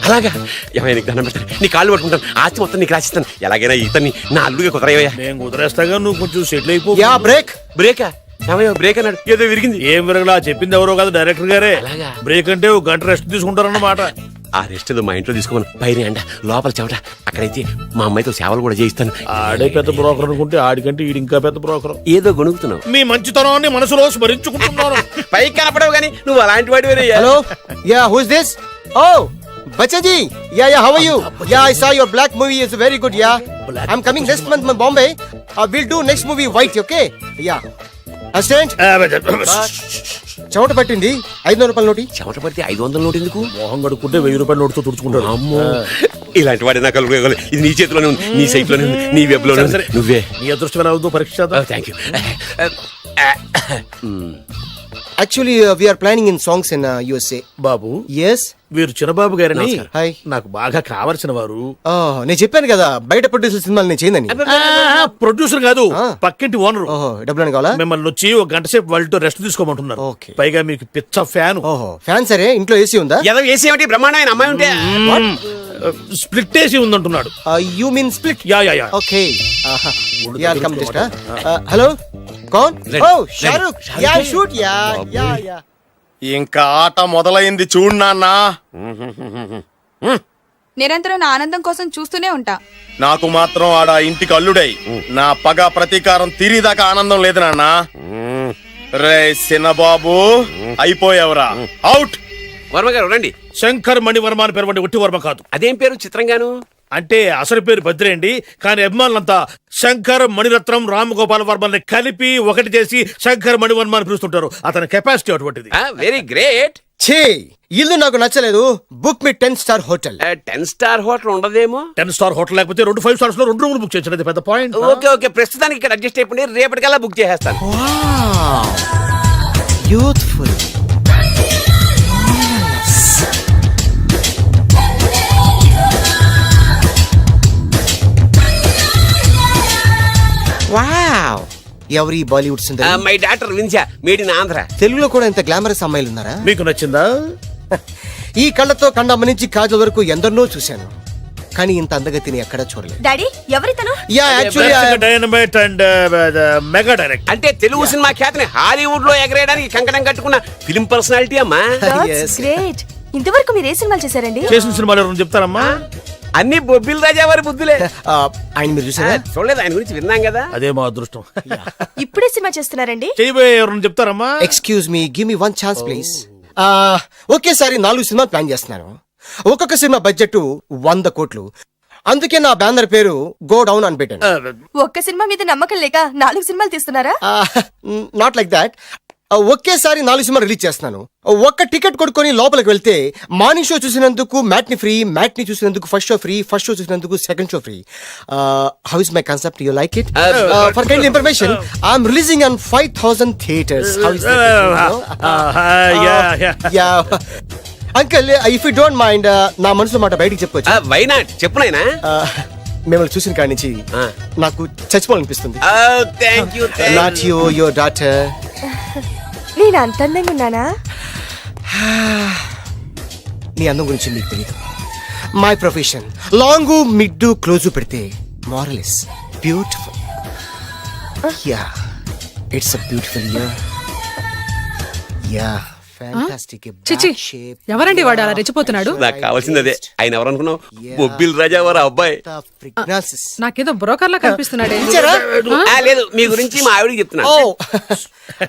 అలాగా? ఏమైనా నీకు దండం పెడతాను, నీ కాళ్ళు పట్టుకుంటాను, ఆస్తి మొత్తం నీకు రాసిస్తాను. ఎలాగైనా ఇతన్ని నా అల్లుడిగా కుదరయ్యా. నేను కుదిరేస్తాగా, నువ్వు కొంచెం సెటిల్ అయిపో. యా బ్రేకా? ఏమయ్యో బ్రేక్ అన్నాడు, ఏదో విరిగింది. ఏం విరగలా? చెప్పింది ఎవరో కాదు, డైరెక్టర్ గారే. అలాగా? బ్రేక్ అంటే ఒక గంట రెస్ట్ తీసుకుంటారన్నమాట. ఆ రెస్ట్ ఏదో మా ఇంట్లో తీసుకోమని. పైన అంట, లోపల చెమట. అక్కడైతే మా అమ్మాయితో సేవలు కూడా చేయిస్తాను. ఆడే పెద్ద బ్రోకర్ అనుకుంటే ఆడికంటే ఈడు ఇంకా పెద్ద బ్రోకర్. ఏదో గొణుగుతున్నావు. మీ మంచితనాన్ని మనసులో స్మరించుకుంటున్నాను. పైకి కనపడవు కానీ నువ్వు అలాంటి వాడి. Hello, yeah who is this? Oh Bachaji, yeah, how are you? Yeah, I saw your black movie. It's very good, yeah. I'm coming next month in Bombay. We'll do next movie White, okay? Yeah. Assistant? చెమట పట్టింది. 500 రూపాయల నోటి. చెమట పడితే 500 note ఎందుకు? మోహం కడుక్కుంటే 1000 రూపాయల నోటుతో తుడుచుకుంటాడు. అమ్మో, ఇలాంటి వాడి నాకు ఇది నీ చేతిలోనే ఉంది, నీ సైట్ లోనే ఉంది, నీ వెబ్ లోనే ఉంది. నువ్వే నీ అదృష్టమైన అవుతూ పరీక్ష. Thank you. Actually, we are planning in songs in USA. Babu, Yes. వీరు చిన్నబాబు గారని హాయ్. నాకు బాగా కావలసిన వారు. నేను చెప్పాను కదా బయట ప్రొడ్యూసర్ సినిమాలు నేను చేయదని. ప్రొడ్యూసర్ కాదు, పక్కింటి ఓనర్. ఓహో, డబ్బులు కావాలా? మిమ్మల్ని వచ్చి ఒక గంట సేపు వాళ్ళతో రెస్ట్ తీసుకోమంటున్నారు. ఓకే. పైగా మీకు పిచ్చ ఫ్యాన్. ఓహో, ఫ్యాన్ సరే. ఇంట్లో ఏసీ ఉందా? ఏదో ఏసీ ఏమిటి, బ్రహ్మాండమైన అమ్మాయి ఉంటే. స్ప్లిట్ ఏసీ ఉందంటున్నాడు. You mean split? Yeah. Okay. Yeah, come just. Hello? Kaun? Oh, Shahrukh. Yeah, shoot. Yeah. ఇంకా ఆట మొదలైంది చూడు నాన్న. నిరంతరం నా ఆనందం కోసం చూస్తూనే ఉంటా. నాకు మాత్రం ఆడ ఇంటికి అల్లుడై నా పగ ప్రతీకారం తీరిదాకా ఆనందం లేదు నాన్న. రే సిన్నబాబు అయిపోయావురా, అవుట్. వర్మ గారు రండి. శంకర్ మణివర్మ అని పేరు ఒట్టి వర్మ కాదు. అదేం పేరు చిత్రంగాను? అంటే అసలు పేరు బద్రి అండి, కానీ అభిమానులంతా శంకర్ మణిరత్నం రామ్ గోపాల్ వర్మని కలిపి ఒకటి చేసి శంకర్ మణివర్మ అని పిలుస్తుంటారు. అతని కెపాసిటీ అటువంటిది. Very great. ఛీ, ఇల్లు నాకు నచ్చలేదు. బుక్ మీ 10 స్టార్ హోటల్. 10 స్టార్ హోటల్ ఉండదేమో. 10 స్టార్ హోటల్ లేకపోతే 2 5 స్టార్స్ లో 2 రూములు బుక్ చేయించలేదు పెద్ద పాయింట్. ఓకే ఓకే, ప్రస్తుతానికి ఇక్కడ అడ్జస్ట్ అయిపోయి రేపటికల్లా బుక్ చేసేస్తాను. యూత్ఫుల్. వావ్, ఎవరి బాలీవుడ్ సుందరి? మై డాక్టర్ విన్సా, మేడ్ ఇన్ ఆంధ్ర. తెలుగులో కూడా ఇంత గ్లామరస్ అమ్మాయిలు ఉన్నారా? మీకు నచ్చిందా? ఈ కళ్ళతో కండమ్మ నుంచి కాజల్ వరకు ఎందరినో చూశాను, కానీ ఇంత అందగతిని ఎక్కడా చూడలేదు. డాడీ ఎవరితను? Yeah, actually dynamite and mega direct. అంటే తెలుగు సినిమా ఖ్యాతిని హాలీవుడ్ లో ఎగరేయడానికి కంకణం కట్టుకున్న ఫిల్మ్ పర్సనాలిటీ అమ్మా. గ్రేట్. ఇంతవరకు మీరు ఏ సినిమాలు చేశారండి? చేసిన సినిమాలు ఎవరు చెప్తారమ్మా? అన్ని బొబ్బిల్ రాజా వారి బుద్ధులే. ఆయన మీరు చూసారా? చూడలేదు, ఆయన గురించి విన్నాం కదా. అదే మా అదృష్టం. ఇప్పుడే సినిమా చేస్తున్నారండి? చేయబోయే ఎవరు చెప్తారమ్మా? Excuse me, give me 1 chance please. ఒకేసారి 4 సినిమాలు ప్లాన్ చేస్తున్నాను. ఒక్కొక్క సినిమా బడ్జెట్ 100 కోట్లు. అందుకే నా బ్యానర్ పేరు గో డౌన్ అని పెట్టాను. ఒక్క సినిమా మీద నమ్మకం లేక 4 సినిమాలు తీస్తున్నారా? Not like that. ఒకేసారి 4 సినిమాలు రిలీజ్ చేస్తున్నాను. ఒక్క టికెట్ కొనుక్కొని లోపలికి వెళ్తే మార్నింగ్ షో చూసినందుకు మ్యాట్ని ఫ్రీ, మ్యాట్ని చూసినందుకు first show free, first show చూసినందుకు second show free. How is my concept? You like it? For kind information, I'm releasing on 5000 theatres. How is uncle, if you don't mind, నా మనసులో మాట బయటికి చెప్పుకోవచ్చు? Why not, చెప్పు నాయనా. మిమ్మల్ని చూసిన కాడి నుంచి నాకు చచ్చిపోవాలనిపిస్తుంది. Thank you. Not you, your daughter. నేను అంత అందంగా ఉన్నానా? నీ అందం గురించి మీకు తెలియదు. My profession long mid close పెడితే moral is beautiful. Yeah, it's a beautiful year. Yeah, fantastic. ఎవరండి వాడు అలా రెచ్చిపోతున్నాడు? నాకు కావాల్సింది అదే. ఆయన ఎవరు అనుకున్నావు? బొబ్బిల్ రాజా వారి అబ్బాయి. నాకేదో బ్రోకర్ లా కనిపిస్తున్నాడే. లేదు, మీ గురించి మా ఆవిడకి చెప్తున్నా.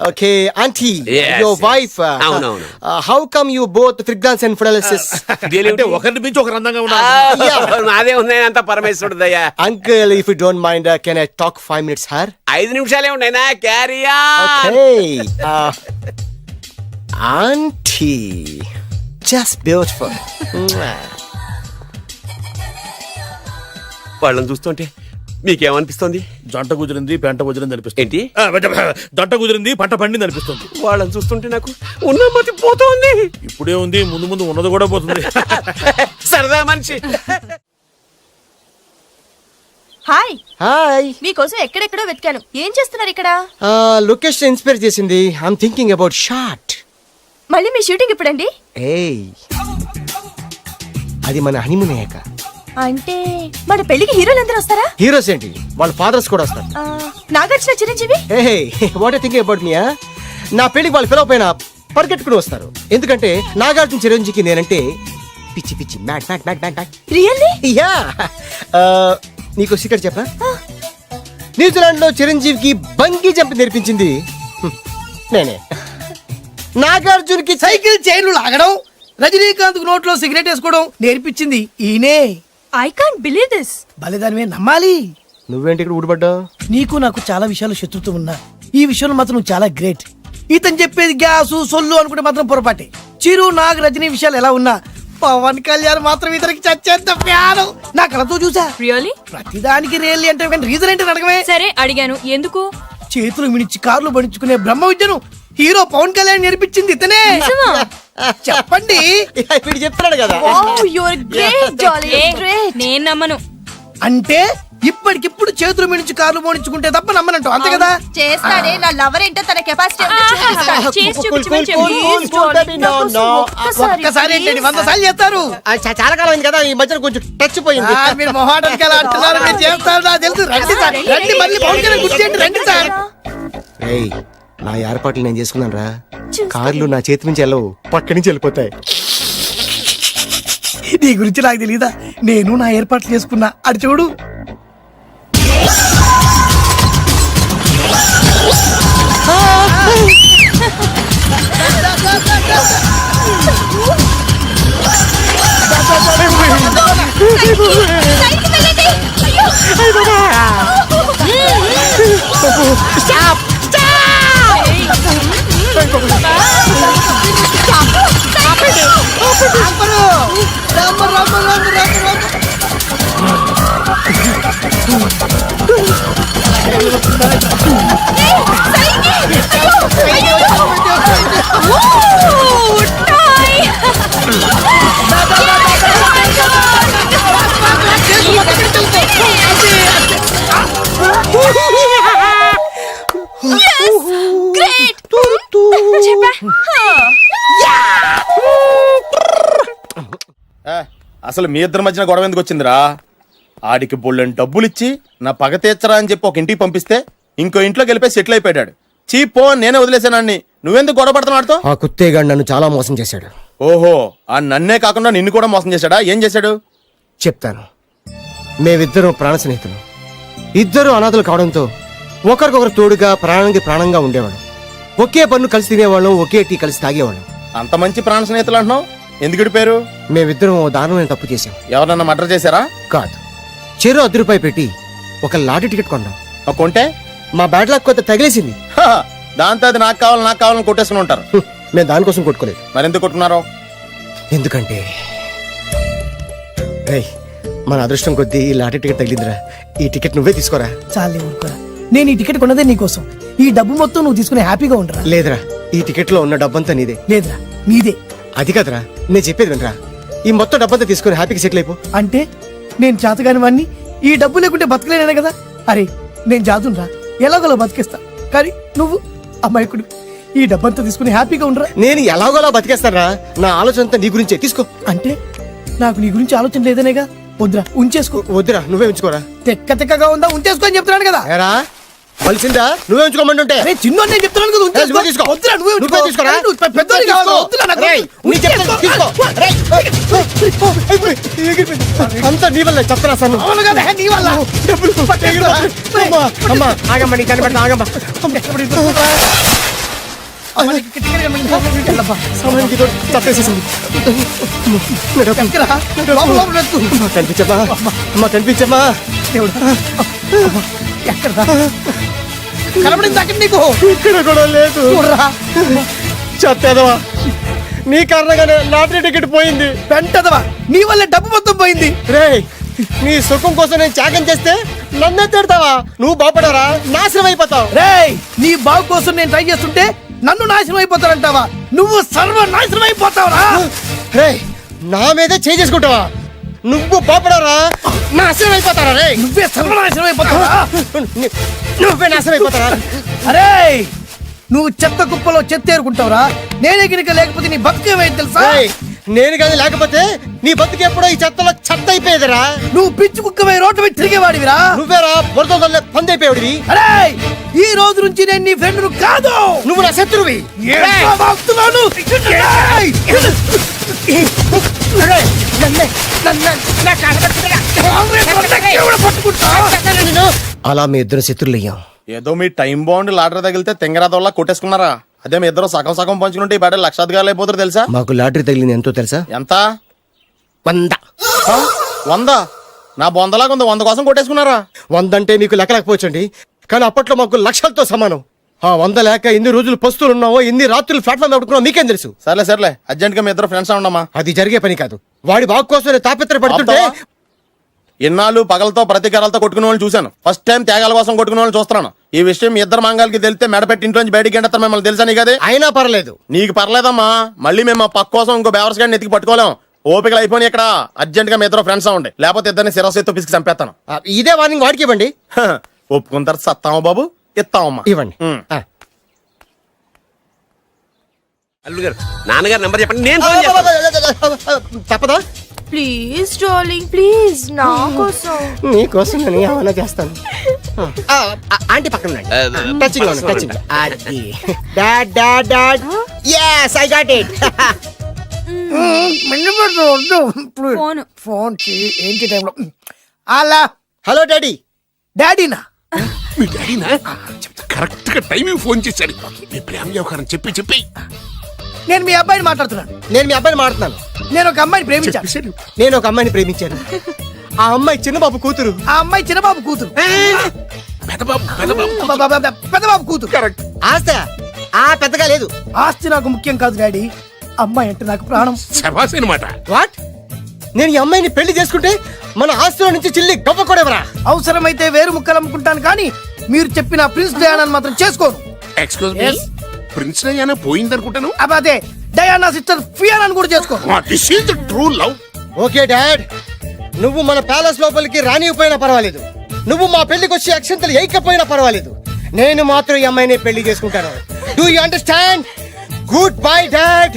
Okay auntie, Yes, your wife. అవునవును. How come you both fragrance and fidelities? అంటే ఒకరిని మించి ఒకరు అందంగా ఉన్నారు. నాదే ఉంది అంత పరమేశ్వరుడు దయ్యా. Uncle, if you don't mind, can I talk 5 minutes her? 5 నిమిషాలే ఉన్నాయినా, carry on. Auntie, just beautiful. వాళ్ళని చూస్తుంటే మీకేమనిపిస్తుంది? జంట కుదిరింది, పెంట కుదిరింది అనిపిస్తుంది. ఏంటి? జంట కుదిరింది, పంట పండింది అనిపిస్తుంది. వాళ్ళని చూస్తుంటే నాకు ఉన్న మతి పోతుంది. ఇప్పుడే ఉంది, ముందు ముందు ఉన్నది కూడా పోతుంది. సరదా మనిషి. హాయ్. హాయ్. మీకోసం ఎక్కడెక్కడో వెతికాను. ఏం చేస్తున్నారు ఇక్కడ? లొకేషన్ ఇన్స్పైర్ చేసింది. I'm thinking about short. మళ్ళీ మీ షూటింగ్ ఎప్పుడండి? ఏయ్, అది మన హనీమూన్ అయ్యాక. అంటే మన పెళ్లికి హీరోలు అందరూ వస్తారా? హీరోస్ ఏంటి, వాళ్ళ ఫాదర్స్ కూడా వస్తారు. నాగార్జున, చిరంజీవి. ఏ వాట్ థింకింగ్ అబౌట్ మీ? నా పెళ్లికి వాళ్ళు పిలవ పైన పరిగెట్టుకుని వస్తారు. ఎందుకంటే నాగార్జున చిరంజీవికి నేనంటే పిచ్చి పిచ్చి, మ్యాట్ మ్యాట్ మ్యాట్ మ్యాట్ మ్యాట్. రియల్లీ? యా. నీకు సీక్రెట్ చెప్పా? న్యూజిలాండ్ లో చిరంజీవికి బంగీ జంప్ నేర్పించింది నేనే. నాగార్జున్ కి సైకిల్ చైన్లు లాగడం, రజనీకాంత్ నోట్లో సిగరెట్ వేసుకోవడం నేర్పించింది ఈయనే. I can't believe this. బలిదానమే నమ్మాలి. నువ్వేంటి ఇక్కడ ఊడిపడ్డావు? నీకు నాకు చాలా విషయాలు శత్రుత్వం ఉన్నా ఈ విషయంలో మాత్రం నువ్వు చాలా గ్రేట్. ఇతను చెప్పేది గ్యాసు సొల్లు అనుకుంటే మాత్రం పొరపాటే. చిరు, నాగ్, రజనీ విషయాలు ఎలా ఉన్నా పవన్ కళ్యాణ్ మాత్రం ఇతనికి చచ్చేంత ప్యాను. నా కళతో చూసా. రియల్లీ? ప్రతిదానికి రియల్లీ అంటే రీజన్ ఏంటి అడగమే. సరే అడిగాను, ఎందుకు? చేతులు మిడిచి కార్లు పడించుకునే బ్రహ్మ విద్యను హీరో పవన్ కళ్యాణ్ నేర్పించింది ఇతనే. చెప్పండి. వీడు చెప్తున్నాడు కదా. నేను నమ్మను. అంటే ఇప్పటికిప్పుడు చేతులు మిడిచి కార్లు మోడించుకుంటే తప్ప నమ్మనంటావు, అంతే కదా? చేస్తాడే, నా లవర్ ఏంటో తన కెపాసిటీ ఒక్కసారి ఏంటండి 100 సార్లు చేస్తారు. చాలా కాలం అయింది కదా, ఈ మధ్యన కొంచెం టచ్ పోయింది. మీరు మొహాటానికి ఎలా అంటున్నారు? మీరు చేస్తారు, నాకు తెలుసు. రండి సార్, రండి, మళ్ళీ పవన్ కళ్యాణ్ గుర్తు చేయండి, రండి సార్. ఏయ్, నా ఏర్పాట్లు నేను చేసుకున్నాను రా. కార్లు నా చేతి నుంచి వెళ్ళవు, పక్క నుంచి వెళ్ళిపోతాయి. నీ గురించి నాకు తెలీదా? నేను నా ఏర్పాట్లు చేసుకున్నా, అటు చూడు. అసలు మీ ఇద్దరి మధ్యన గొడవ ఎందుకు వచ్చిందిరా? ఆడికి బొళ్ళని డబ్బులు ఇచ్చి నా పగ తీర్చరా అని చెప్పి ఒక ఇంటికి పంపిస్తే ఇంకో ఇంట్లోకి వెళ్ళిపోయి సెటిల్ అయిపోయాడు. చీపో నేనే వదిలేసానాన్ని, నువ్వెందుకు గొడవ పడుతున్నాడుతో? ఆ కుత్తేగాడు నన్ను చాలా మోసం చేశాడు. ఓహో, ఆ నన్నే కాకుండా నిన్ను కూడా మోసం చేశాడా? ఏం చేశాడు చెప్తాను. మేమిద్దరం ప్రాణ స్నేహితులు. ఇద్దరు అనాథలు కావడంతో ఒకరికొకరు తోడుగా ప్రాణానికి ప్రాణంగా ఉండేవాడు. ఒకే పన్ను కలిసి తినేవాళ్ళం, ఒకే టీ కలిసి తాగేవాళ్ళం. అంత మంచి ప్రాణ స్నేహితులు అంటున్నావు, ఎందుకు విడిపోయారు? మేమిద్దరం ఓ దారుణమైన తప్పు చేశాం. ఎవరన్నా మర్డర్ చేశారా? కాదు, చెరు ₹10 పెట్టి ఒక లాటరీ టికెట్ కొన్నాం. కొంటే మా బ్యాడ్ లక్ కొత్త తగిలేసింది. దాంతో అది నాకు కావాలని కొట్టేసుకుని ఉంటారు. మేము దానికోసం కొట్టుకోలేదు. మరెందుకు కొట్టుకున్నారో? ఎందుకంటే రేయ్, మన అదృష్టం కొద్దీ ఈ లాటరీ టికెట్ తగిలిందిరా. ఈ టికెట్ నువ్వే తీసుకోరా. చాలే ఊరుకోరా, నేను ఈ టికెట్ కొన్నదే నీకోసం. ఈ డబ్బు మొత్తం నువ్వు తీసుకుని హ్యాపీగా ఉండరా. లేదురా, ఈ టికెట్ లో ఉన్న డబ్బంతా నీదే. లేదురా, నీదే. అది కాదురా, నేను చెప్పేది వినరా. ఈ మొత్తం డబ్బంతా తీసుకుని హ్యాపీగా సెటిల్ అయిపో. అంటే నేను చేతగాని వాడిని, ఈ డబ్బు లేకుంటే బతకలేనే కదా. అరే నేను జాతునరా, ఎలాగోలా బతికేస్తా. కానీ నువ్వు అమాయకుడు, ఈ డబ్బంతా తీసుకుని హ్యాపీగా ఉండరా. నేను ఎలాగోలా బతికేస్తారా? నా ఆలోచన అంతా నీ గురించే. తీసుకో. అంటే నాకు నీ గురించి ఆలోచన లేదనేగా. వద్దురా, ఉంచేసుకో. వద్దురా, నువ్వే ఉంచుకోరా. తెక్కగా ఉందా, ఉంచేసుకో అని చెప్తున్నాను కదా. ఏరా వలిసిందా? నువ్వే ఉంచుకోమంటుంటే. అరే చిన్న నేను చెప్తున్నాను కదా, ఉంచేసుకో. తీసుకో. వద్దురా, నువ్వే నువ్వే తీసుకోరా. నువ్వు పెద్దోడివి కావాలి. వద్దురా, నాకు రేయ్, నీ చెప్తాను, తీసుకో. రేయ్, అంతా నీ వల్ల చెప్తారా సార్? అవును కదా, నీ వల్ల. అమ్మా ఆగమ్మా, నీ కనిపెడతా ఆగమ్మా. సమయానికి తప్పేసేసింది. కనిపించమ్మా, అమ్మా కనిపించమ్మా. కనబడింది అక్కడ నీకు. ఇక్కడ కూడా లేదు. చెత్తదవా, నీ కారణంగానే లాటరీ టికెట్ పోయింది. వెంటదవా, నీ వల్ల డబ్బు మొత్తం పోయింది. రేయ్, నీ సుఖం కోసం నేను త్యాగం చేస్తే నన్నే తిడతావా? నువ్వు బాగుపడరా, నాశనం అయిపోతావు. రేయ్, నీ బాగు కోసం నేను ట్రై చేస్తుంటే నన్ను నాశనం అయిపోతానంటావా? నువ్వు సర్వనాశనం అయిపోతావురా. రేయ్, నా మీదే చేసుకుంటావా? నువ్వు బాగుపడరా, నాశనం అయిపోతారా? రే, నువ్వే సర్వనాశనం అయిపోతావా? నువ్వే నాశనం అయిపోతారా? అరే నువ్వు చెత్త కుప్పలో చెత్త ఏరుకుంటావురా. నేనే గినక లేకపోతే నీ బతుకేమైంది తెలుసా? రేయ్, నేను కానీ లేకపోతే నీ బతుకు ఎప్పుడో ఈ చెత్తలో చెత్త అయిపోయేదిరా. నువ్వు పిచ్చి కుక్కవై రోడ్డు మీద తిరిగేవాడివిరా. నువ్వేరా బురదలే పంది అయిపోయాడివి. అరే ఈ రోజు నుంచి నేను నీ ఫ్రెండ్ కాదు, నువ్వు నా శత్రువి. అలా మీ ఇద్దరు శత్రులు అయ్యాం. ఏదో మీ టైం బాండ్ లాటరీ తగిలితే తెంగరాదోళ్ళ కొట్టేసుకున్నారా? అదే మీ ఇద్దరు సగం సగం పంచుకుంటే ఈ బయట లక్షాధికారులు అయిపోతారు తెలుసా? మాకు లాటరీ తగిలింది ఎంతో తెలుసా? ఎంత? 100. 100? నా బొందలాగా ఉంది, 100 కోసం కొట్టేసుకున్నారా? 100 అంటే మీకు లెక్క లేకపోవచ్చండి, కానీ అప్పట్లో మాకు లక్షలతో సమానం. ఆ 100 లేక ఎన్ని రోజులు పస్తులు ఉన్నావో, ఎన్ని రాత్రులు ప్లాట్ఫామ్ పెట్టుకున్నావు మీకేం తెలుసు? సర్లే అర్జెంట్ గా మీ ఇద్దరు ఫ్రెండ్స్ ఉండమ్మా. అది జరిగే పని కాదు. వాడి బాగు కోసం తాపిత్ర పడుతుంటే ఇన్నాళ్ళు పగలతో ప్రతీకారాలతో కొట్టుకునే వాళ్ళు చూశాను. ఫస్ట్ టైం త్యాగాల కోసం కొట్టుకునే వాళ్ళు చూస్తున్నాను. ఈ విషయం మీ ఇద్దరు మంగాలకి తెలిస్తే మెడపెట్టి ఇంట్లోంచి బయటికి ఎండతారు. మిమ్మల్ని తెలుసా నీకు? అదే అయినా పర్లేదు. నీకు పర్లేదమ్మా, మళ్ళీ మేము మా పక్క కోసం ఇంకో బేవర్స్ గాడిని ఎత్తికి పట్టుకోలేం. ఓపికలు అయిపోయి ఇక్కడ అర్జెంట్ గా మీ ఇద్దరు ఫ్రెండ్స్ అవ్వండి, లేకపోతే ఇద్దరిని శిరస్సుతో పిసికి చంపేస్తాను. ఇదే వార్నింగ్ వాడికి ఇవ్వండి. ఒప్పుకున్న తర్వాత సత్తామా బాబు? ఇస్తామమ్మా, ఇవ్వండి. అల్లుడు గారు, నాన్నగారు నెంబర్ చెప్పండి, నేను ఫోన్ చేస్తాను. తప్పదా? ప్లీజ్ డార్లింగ్, ప్లీజ్ నా కోసం. నీ కోసం నేను ఏమైనా చేస్తాను. ఆంటీ పక్కన touching. Dad. Yes, I got it. Phone. Phone ఏంటి టైంలో అలా హలో డాడీ. డాడీనా మీ డాడీనా కరెక్ట్ గా టైమింగ్ ఫోన్ చేశాడు. మీ ప్రేమ వ్యవహారం చెప్పి నేను మీ అబ్బాయిని మాట్లాడుతున్నాను. నేను మీ అబ్బాయిని మాట్లాడుతున్నాను. నేను ఒక అమ్మాయిని ప్రేమించాను. చెప్పేశాడు. నేను ఒక అమ్మాయిని ప్రేమించాను. ఆ అమ్మాయి చిన్నబాబు కూతురు. ఆ అమ్మాయి చిన్నబాబు కూతురు. పెద్దబాబు కూతురు. కరెక్ట్. ఆస్తి పెద్దగా లేదు. ఆస్తి నాకు ముఖ్యం కాదు డాడీ, అమ్మాయి అంటే నాకు ప్రాణం. శబాస్ అనమాట. వాట్? నేను ఈ అమ్మాయిని పెళ్లి చేసుకుంటే మన ఆస్తిలో నుంచి చిల్లి గొప్ప కూడా ఎవరా? అవసరమైతే వేరు ముక్కలు అమ్ముకుంటాను కానీ మీరు చెప్పిన ప్రిన్స్ డయానాని మాత్రం చేసుకోను. Excuse me, Yes. Prince Diana పోయిందనుకుంటాను. అదే డయానా సిస్టర్ ఫియానాని కూడా చేసుకోను. This is the true love. Okay dad, నువ్వు మన ప్యాలెస్ లోపలికి రానిపోయినా పర్వాలేదు, నువ్వు మా పెళ్లికి వచ్చి అక్షంతలు వేయకపోయినా పర్వాలేదు, నేను మాత్రం ఈ అమ్మాయిని పెళ్లి చేసుకుంటాను. Do you understand? Good bye dad.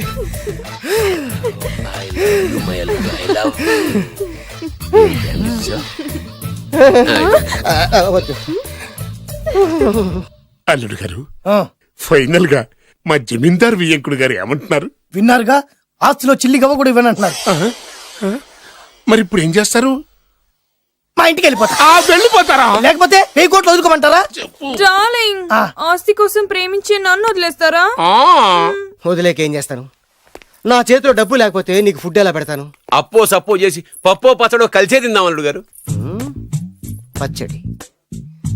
వద్దు. అల్లుడు గారు, ఫైనల్ గా మా జమీందార్ వియ్యంకుడు గారు ఏమంటున్నారు? విన్నారుగా, ఆస్తిలో చిల్లి గవ్వ కూడా ఇవ్వనంటున్నారు. మరి ఇప్పుడు ఏం చేస్తారు? మా ఇంటికి వెళ్ళిపోతా. వెళ్ళిపోతారా? లేకపోతే 1000 కోట్లు వదులుకోమంటారా? డార్లింగ్, ఆస్తి కోసం ప్రేమించే నన్ను వదిలేస్తారా? వదిలేకేం చేస్తాను? నా చేతిలో డబ్బు లేకపోతే నీకు ఫుడ్ ఎలా పెడతాను? అప్పో సప్పో చేసి పప్పో పచ్చడో కలిసే తిందాం అల్లుడు గారు. పచ్చడి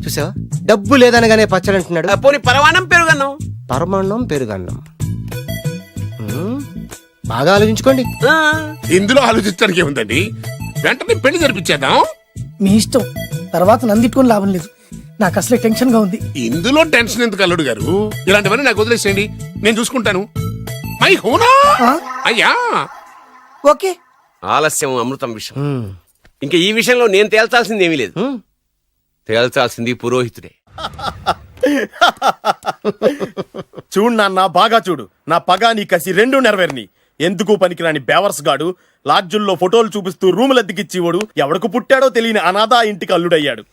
చూసావా? డబ్బు లేదనగానే పచ్చడి అంటున్నాడు. పోనీ పరమాణం పెరుగన్నాం. పరమాన్నం పెరుగన్నం. బాగా ఆలోచించుకోండి. ఇందులో ఆలోచించడానికి ఏముందండి? వెంటనే పెళ్లి జరిపించేద్దాం. మీ ఇష్టం, తర్వాత నందిట్టుకొని లాభం లేదు. నాకు అసలే టెన్షన్ గా ఉంది. ఇందులో టెన్షన్ ఎందుకు అల్లుడు గారు? ఇలాంటివన్నీ నాకు వదిలేసేయండి, నేను చూసుకుంటాను. మై హోనా అయ్యా. ఓకే. ఆలస్యం అమృతం విషయం. ఇంకా ఈ విషయంలో నేను తేల్చాల్సింది ఏమీ లేదు. తేల్చాల్సింది పురోహితుడే. చూడు నాన్న, బాగా చూడు. నా పగా నీ కసి రెండు నెరవేరిని. ఎందుకు పనికిరాని బేవర్స్ గాడు లాడ్జుల్లో ఫోటోలు చూపిస్తూ రూములు అద్దెకిచ్చివాడు ఎవడకు పుట్టాడో తెలియని అనాథ ఇంటికి అల్లుడయ్యాడు.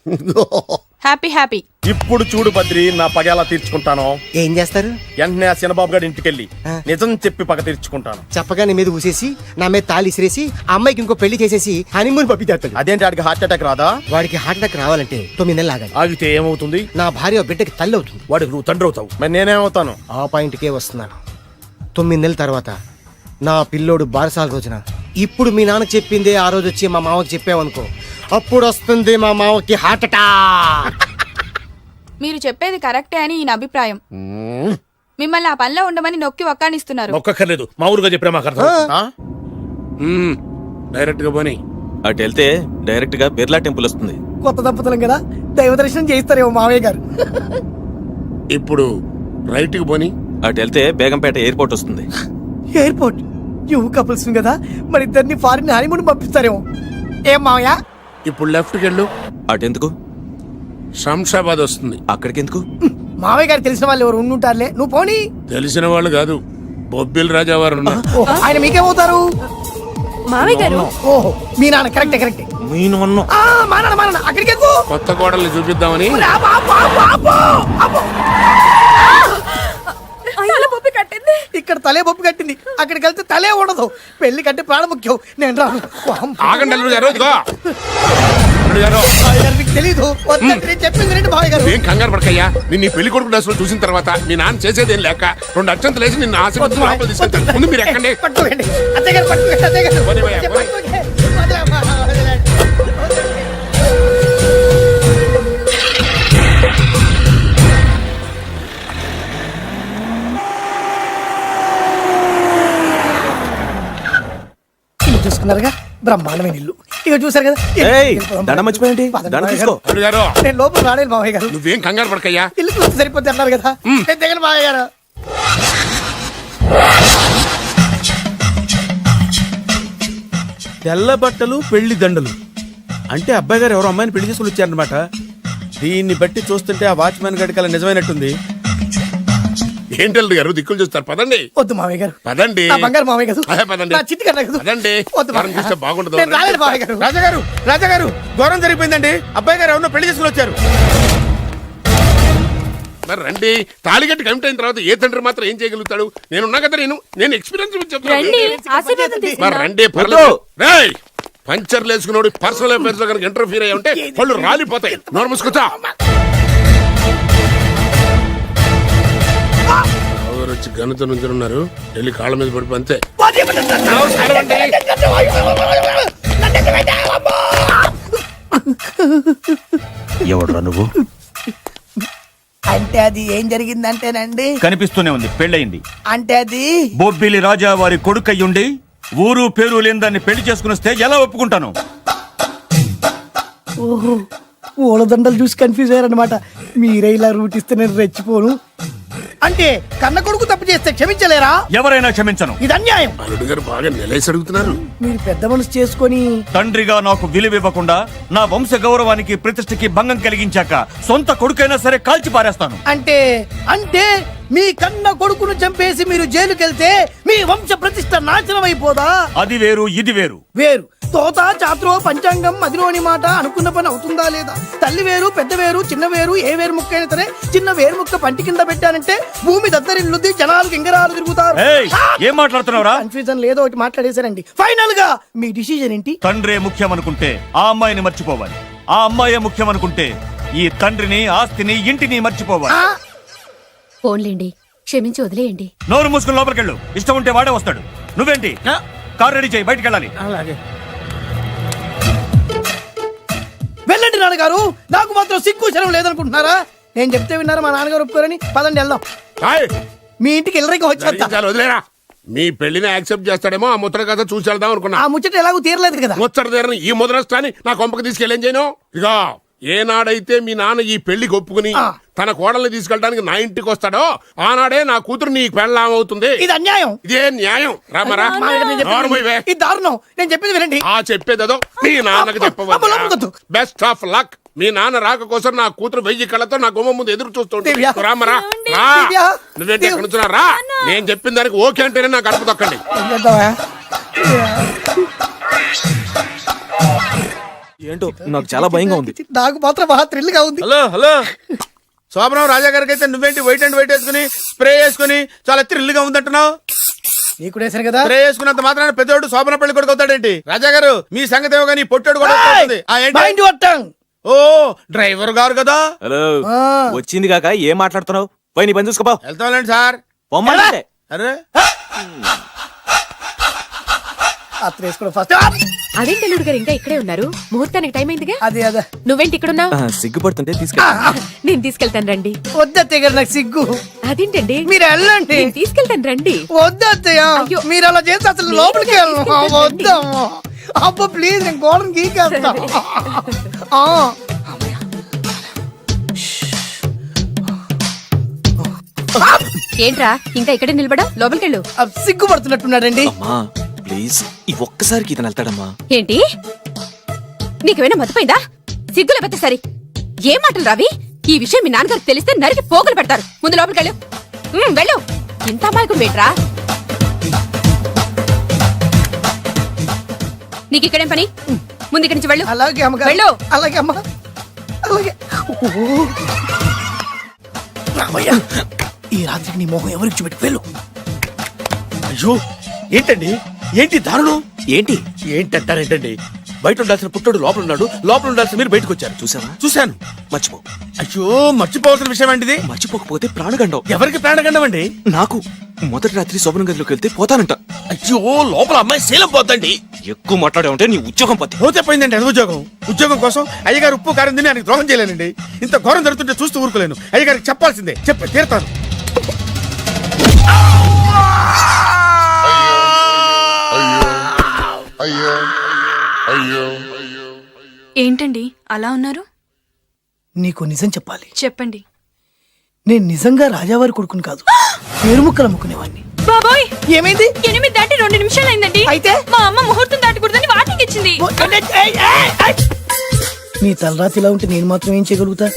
Happy happy. ఇప్పుడు చూడు బద్రి, నా పగ ఎలా తీర్చుకుంటానో. ఏం చేస్తారు? వెంటనే ఆ చిన్నబాబు గారి ఇంటికెళ్ళి నిజం చెప్పి పగ తీర్చుకుంటాను. చెప్పగానే మీద ఊసేసి నా మీద తాళి ఇసిరేసి ఆ అమ్మాయికి ఇంకో పెళ్లి చేసేసి హనీమూన్ పంపించేస్తాడు. అదేంటి, వాడికి హార్ట్ అటాక్ రాదా? వాడికి హార్ట్ అటాక్ రావాలంటే 9 నెలలు ఆగాలి. ఆగితే ఏమవుతుంది? నా భార్య బిడ్డకి తల్లి అవుతుంది. వాడికి నువ్వు తండ్రి అవుతావు. మరి నేనేమవుతాను? ఆ పాయింట్కే వస్తున్నాను. 9 నెలల తర్వాత నా పిల్లోడు బారసాల రోజున ఇప్పుడు మీ నాన్నకి చెప్పిందే ఆ రోజు వచ్చి మా మామకి చెప్పావనుకో, అప్పుడు వస్తుంది మా మామకి హార్ట్ అటాక్. మీరు చెప్పేది కరెక్టే అని ఈయన అభిప్రాయం. మిమ్మల్ని ఆ పనిలో ఉండమని నొక్కి ఒక్కానిస్తున్నారు. ఒక్కర్లేదు, మా ఊరుగా చెప్పినా మాకు అర్థం. డైరెక్ట్ గా పోనీ. అటు వెళ్తే డైరెక్ట్ గా బిర్లా టెంపుల్ వస్తుంది. కొత్త దంపతులం కదా, దైవ దర్శనం చేయిస్తారేమో మావయ్య గారు. ఇప్పుడు రైట్ కి పోనీ. అటు వెళ్తే బేగంపేట ఎయిర్పోర్ట్ వస్తుంది. ఎయిర్పోర్ట్ యువ కపుల్స్ కదా, మరి ఇద్దరిని ఫారిన్ హనీమూన్ పంపిస్తారేమో. ఏం మావయ్య? ఇప్పుడు లెఫ్ట్ కి వెళ్ళు. అటెందుకు? శంషాబాద్ వస్తుంది. అక్కడికి ఎందుకు? మావయ్య గారు తెలిసిన వాళ్ళు ఎవరు ఉండుంటారులే, నువ్వు పోనీ. తెలిసిన వాళ్ళు కాదు, బొబ్బిల్ రాజా వారు ఉన్నారు. ఆయన మీకేమవుతారు? మావయ్య గారు. ఓహో, మీ నాన్న. కరెక్టే. మా నాన్న అక్కడికి ఎక్కువ. కొత్త కోడల్ని చూపిద్దామని. ఇక్కడ తలే బొప్పు కట్టింది, అక్కడికి వెళ్తే తలే ఉండదు. పెళ్లి కంటే ప్రాణం ముఖ్యం. నేను రాను. ఆగండి అల్లుడు గారు. ఇదిగో అల్లుడు గారు, మీకు తెలీదు. చెప్పింది రండి మావయ్య గారు. ఏం కంగారు పడకయ్యా. నిన్ను ఈ పెళ్లి కొడుకు డ్రెస్ చూసిన తర్వాత మీ నాన్న చేసేదేం లేక 2 అక్షంతలు వేసి నిన్ను ఆశీర్వదించి లోపల తీసుకెళ్తాను. ముందు మీరు ఎక్కండి. పట్టుకోండి అత్తయ్య గారు, పట్టుకోండి అత్తయ్య గారు. పోనీ భయ్యా, పోనీ. చూసుకున్నారుగా, బ్రహ్మాండమైన ఇల్లు. ఇక చూసారు కదా. దండ మర్చిపోయింది. దండ తీసుకో. అల్లుడు గారు, నేను లోపల రాలేదు మావయ్య గారు. నువ్వేం కంగారు పడకయ్యా. ఇల్లు చూస్తే సరిపోతే అన్నారు కదా. దగ్గర మావయ్య గారు. తెల్ల బట్టలు, పెళ్లి దండలు అంటే అబ్బాయి గారు ఎవరో అమ్మాయిని పెళ్లి చేసుకుని వచ్చారనమాట. దీన్ని బట్టి చూస్తుంటే ఆ వాచ్మెన్ గడి కల నిజమైనట్టుంది. ఏంటి అల్లుడు గారు దిక్కులు చూస్తారు? పదండి. వద్దు మావయ్య గారు. పదండి. నా బంగారు మావయ్య గారు. అదే పదండి. నా చిట్టి కన్నా గారు. పదండి. వద్దు వారం చూస్తే బాగుండదు. నేను రాలేదు మావయ్య గారు. రాజాగారు ఘోరం జరిగిపోయిందండి. అబ్బాయి గారు ఎవరినో పెళ్లి చేసుకుని వచ్చారు. మరి రండి, తాళిగట్టి కమిట్ అయిన తర్వాత ఏ తండ్రి మాత్రం ఏం చేయగలుగుతాడు? నేనున్నా కదా, నేను ఎక్స్పీరియన్స్ చెప్తాను. మరి రండి, పర్లేదు. రేయ్, పంచర్లు వేసుకున్నాడు పర్సనల్ అఫేర్స్ లో కనుక ఇంటర్ఫీర్ అయ్యి ఉంటే వాళ్ళు రాలిపోతాయి. నోరు మూసుకొచ్చా. వచ్చి గనుత నుంచి ఉన్నారు, వెళ్ళి కాళ్ళ మీద పడిపో అంతే. ఎవడురా నువ్వు? అంటే అది ఏం జరిగిందంటేనండి, కనిపిస్తూనే ఉంది, పెళ్ళయింది. అంటే అది బొబ్బిలి రాజా వారి కొడుకయ్యుండి ఊరు పేరు లేని దాన్ని పెళ్లి చేసుకుని వస్తే ఎలా ఒప్పుకుంటాను? ఓహో, ఓలదండలు చూసి కన్ఫ్యూజ్ అయ్యారనమాట. మీరే ఇలా రూట్ ఇస్తే నేను రెచ్చిపోను. అంటే కన్న కొడుకు తప్పు చేస్తే క్షమించలేరా? ఎవరైనా క్షమించను. ఇది అన్యాయం. అల్లుడు గారు బాగా నిలేసి అడుగుతున్నారు. మీరు పెద్ద మనసు చేసుకొని తండ్రిగా నాకు విలువ ఇవ్వకుండా నా వంశ గౌరవానికి ప్రతిష్టకి భంగం కలిగించాక సొంత కొడుకైనా సరే కాల్చి పారేస్తాను. అంటే అంటే మీ కన్న కొడుకును చంపేసి మీరు జైలుకెళ్తే మీ వంశ ప్రతిష్ట నాశనం అయిపోదా? అది వేరు, ఇది వేరు. వేరు. తోత చాత్రో పంచాంగం మదిలోని మాట అనుకున్న పని అవుతుందా లేదా? తల్లి వేరు, పెద్ద వేరు, చిన్న వేరు, ఏ వేరు ముక్క అయినా సరే చిన్న వేరు ముక్క పంటి కింద పెట్టానంటే భూమి దద్దరిల్లుద్ది, జనాలు గింగరాలు తిరుగుతారు. ఏం మాట్లాడుతున్నావురా? కన్ఫ్యూజన్ లేదో ఒకటి మాట్లాడేశారండి. ఫైనల్ గా మీ డిసిజన్ ఏంటి? తండ్రే ముఖ్యం అనుకుంటే ఆ అమ్మాయిని మర్చిపోవాలి. ఆ అమ్మాయే ముఖ్యం అనుకుంటే ఈ తండ్రిని, ఆస్తిని, ఇంటిని మర్చిపోవాలి. ఫోన్లేండి, క్షమించి వదిలేయండి. నోరు మూసుకుని లోపలికెళ్ళు. ఇష్టం ఉంటే వాడే వస్తాడు. నువ్వేంటి? కార్ రెడీ చేయి, బయటికి వెళ్ళాలి. అలాగే. వెళ్ళండి నాన్నగారు, నాకు మాత్రం సిగ్గు శరం లేదనుకుంటున్నారా? నేను చెప్తే విన్నారా? మా నాన్నగారు ఒప్పుకోరని. పదండి వెళ్దాం. మీ ఇంటికి వెళ్ళరికి వచ్చి వదిలేరా, మీ పెళ్లిని యాక్సెప్ట్ చేస్తాడేమో ఆ ముద్ర కథ చూసి వెళ్దాం అనుకున్నా. ఆ ముచ్చట ఎలాగో తీరలేదు కదా. ముచ్చట తీరని ఈ ముద్రష్టాన్ని నా కొంపకి తీసుకెళ్ళేం చేయను. ఇక ఏనాడైతే మీ నాన్న ఈ పెళ్లికి ఒప్పుకుని తన కోడల్ని తీసుకెళ్ళడానికి నా ఇంటికి వస్తాడో ఆనాడే నా కూతురు నీ పెళ్ళామవుతుంది. ఇది అన్యాయం. ఇదే న్యాయం. రామరా, ఇది దారుణం. నేను చెప్పేది వినండి. ఆ చెప్పేదో మీ నాన్నకు చెప్పవచ్చు. Best of luck. మీ నాన్న రాక కోసం నా కూతురు 1000 కళ్ళతో నా గుమ్మ ముందు ఎదురు చూస్తుంటే రామరా, నువ్వేంటి ఎక్కడ నుంచున్నా రా. నేను చెప్పిన దానికి ఓకే అంటేనే నా గడప తొక్కండి. ఏంటో నాకు చాలా భయంగా ఉంది. నాకు మాత్రం బాగా థ్రిల్ గా ఉంది. హలో హలో, శోభనం రాజా గారికి అయితే నువ్వేంటి వైట్ అండ్ వైట్ వేసుకుని స్ప్రే వేసుకుని చాలా థ్రిల్ గా ఉందంటున్నావు? నీకు వేసాను కదా. స్ప్రే వేసుకున్నంత మాత్రాన పెద్దోడు శోభన పెళ్లి కొడుకు అవుతాడేంటి? రాజా గారు, మీ సంగతి ఏమో కానీ పొట్టోడు కూడా అవుతుంది. ఓ డ్రైవర్ గారు కదా. హలో, వచ్చింది కాక ఏం మాట్లాడుతున్నావు? పోయి నీ పని చూసుకోపో. వెళ్తాంలేండి సార్. అరే అదేంటి అల్లుడు గారు ఇంకా ఇక్కడే ఉన్నారు? ముహూర్తానికి టైం అయిందిగా. అదే అదే. నువ్వేంటి ఇక్కడున్నా? సిగ్గుపడుతుంటే తీసుకెళ్ళి. నేను తీసుకెళ్తాను రండి. వద్దత్తయ్య గారు, నాకు సిగ్గు. అదేంటండి? మీరు వెళ్ళండి. నేను తీసుకెళ్తాను రండి. వద్దత్తయ్య, మీరు అలా చేస్తే అసలు లోపలికి వెళ్ళను. వద్దమ్మా. అబ్బా ప్లీజ్, నేను గోడను గీకేస్తా. ఏంట్రా ఇంకా ఇక్కడే నిలబడా? లోపలికెళ్ళు. సిగ్గుపడుతున్నట్టున్నాడండి. ప్లీజ్, ఈ ఒక్కసారికి ఇతను వెళ్తాడమ్మా. ఏంటి? నీకేమైనా మతిపోయిందా? సిగ్గులు పెద్ద సరి. ఏ మాటలు రావి? ఈ విషయం మీ నాన్నగారికి తెలిస్తే నరికి పోగులు పెడతారు. ముందు లోపలికెళ్ళు. వెళ్ళు. ఇంత అమాయకుడు వేట్రా? నీకు ఇక్కడేం పని? ముందు ఇక్కడి నుంచి వెళ్ళు. అలాగే అమ్మగారు. వెళ్ళు. అలాగే అమ్మా, అలాగే. రామయ్య, ఈ రాత్రికి నీ మొహం ఎవరికి చూపెట్టి వెళ్ళు. అయ్యో, ఏంటండి? ఏంటి దారుణం? ఏంటి ఏంటంటారేంటండి? బయట ఉండాల్సిన పుట్టోడు లోపల ఉన్నాడు, లోపల ఉండాల్సిన మీరు బయటకు వచ్చారు. చూసావా? చూశాను. మర్చిపో. అయ్యో, మర్చిపోవాల్సిన విషయం ఏంటిది? మర్చిపోకపోతే ప్రాణగండం. ఎవరికి ప్రాణగండం అండి? నాకు. మొదటి రాత్రి శోభన గదిలోకి వెళ్తే పోతానంట. అయ్యో, లోపల అమ్మాయి శీలం పోతండి. ఎక్కువ మాట్లాడే ఉంటే నీ ఉద్యోగం పోతే. పోతే పోయిందండి. అది ఉద్యోగం కోసం అయ్యగారు ఉప్పు కారం తిని ఆయనకి ద్రోహం చేయలేనండి. ఇంత ఘోరం జరుగుతుంటే చూస్తూ ఊరుకోలేను. అయ్యగారికి చెప్పాల్సిందే, చెప్పి తీరుతాను. ఏంటండి అలా ఉన్నారు? నీకు నిజం చెప్పాలి. చెప్పండి. నేను నిజంగా రాజావారి కొడుకుని కాదు, పేరుముక్కలు అమ్ముకునేవాడిని. బాబోయ్, ఏమైంది? 8 దాటి 2 నిమిషాలు అయిందండి. అయితే మా అమ్మ ముహూర్తం దాటకూడదని వాటికి ఇచ్చింది. నీ తలరాతి ఇలా ఉంటే నేను మాత్రం ఏం చేయగలుగుతా?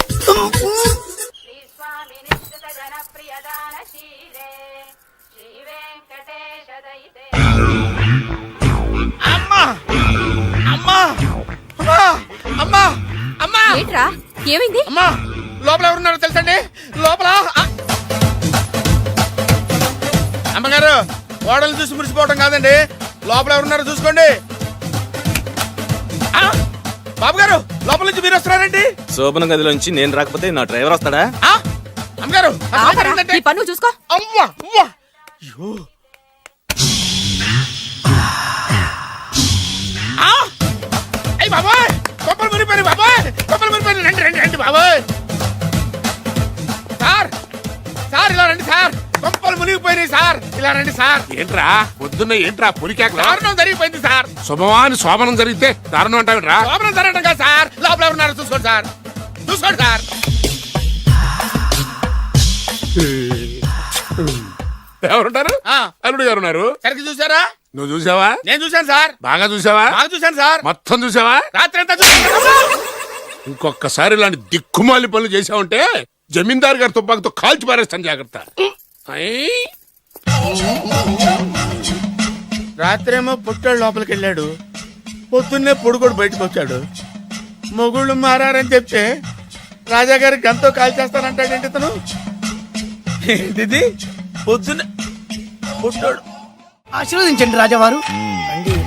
ఏంట్రా, ఏమైంది? అమ్మా, లోపల ఎవరున్నారో తెలుసండి? లోపల అమ్మగారు, ఓడలు చూసి మురిసిపోవడం కాదండి, లోపల ఎవరున్నారో చూసుకోండి. బాబు గారు, లోపల నుంచి మీరు వస్తున్నారండి? శోభన గదిలోంచి నేను రాకపోతే నా డ్రైవర్ వస్తాడా? అమ్మగారు, ఈ పన్ను చూసుకో. అమ్మా అమ్మా, అయ్యో, అయ్యి బాబాయ్, కొప్పలు మురిపోయి బాబాయ్, కొప్పలు మురిపోయి. రండి రండి రండి బాబాయ్. సార్ సార్, ఇలా రండి సార్, కొంపలు మునిగిపోయినాయి సార్, ఇలా రండి సార్. ఏంట్రా పొద్దున్న ఏంట్రా పులికేకలా? దారుణం జరిగిపోయింది సార్. శుభమాని శోభనం జరిగితే దారుణం అంటావేంట్రా? లోపల జరగడం కాదు సార్, లోపల ఎవరున్నారో చూసుకోండి సార్, చూసుకోండి సార్. ఎవరుంటారు? అల్లుడు గారు ఉన్నారు. సరిగ్గా చూసారా? నువ్వు చూసావా? నేను చూశాను సార్, బాగా చూసావా? బాగా చూశాను సార్, మొత్తం చూసావా? రాత్రి అంతా చూశాను. ఇంకొకసారి ఇలాంటి దిక్కుమాలి పనులు చేసావంటే జమీందార్ గారి తుపాకుతో కాల్చి పారేస్తాను, జాగ్రత్త. రాత్రేమో పుట్టాడు లోపలికి వెళ్ళాడు, పొద్దున్నే పొడుగోడు బయటకు వచ్చాడు. మొగుళ్ళు మారని చెప్తే రాజాగారి గంతో కాల్ చేస్తానంటాడేంటి ఇతను? ఏంటిది పొద్దున్నే పుట్టాడు? ఆశీర్వదించండి రాజావారు.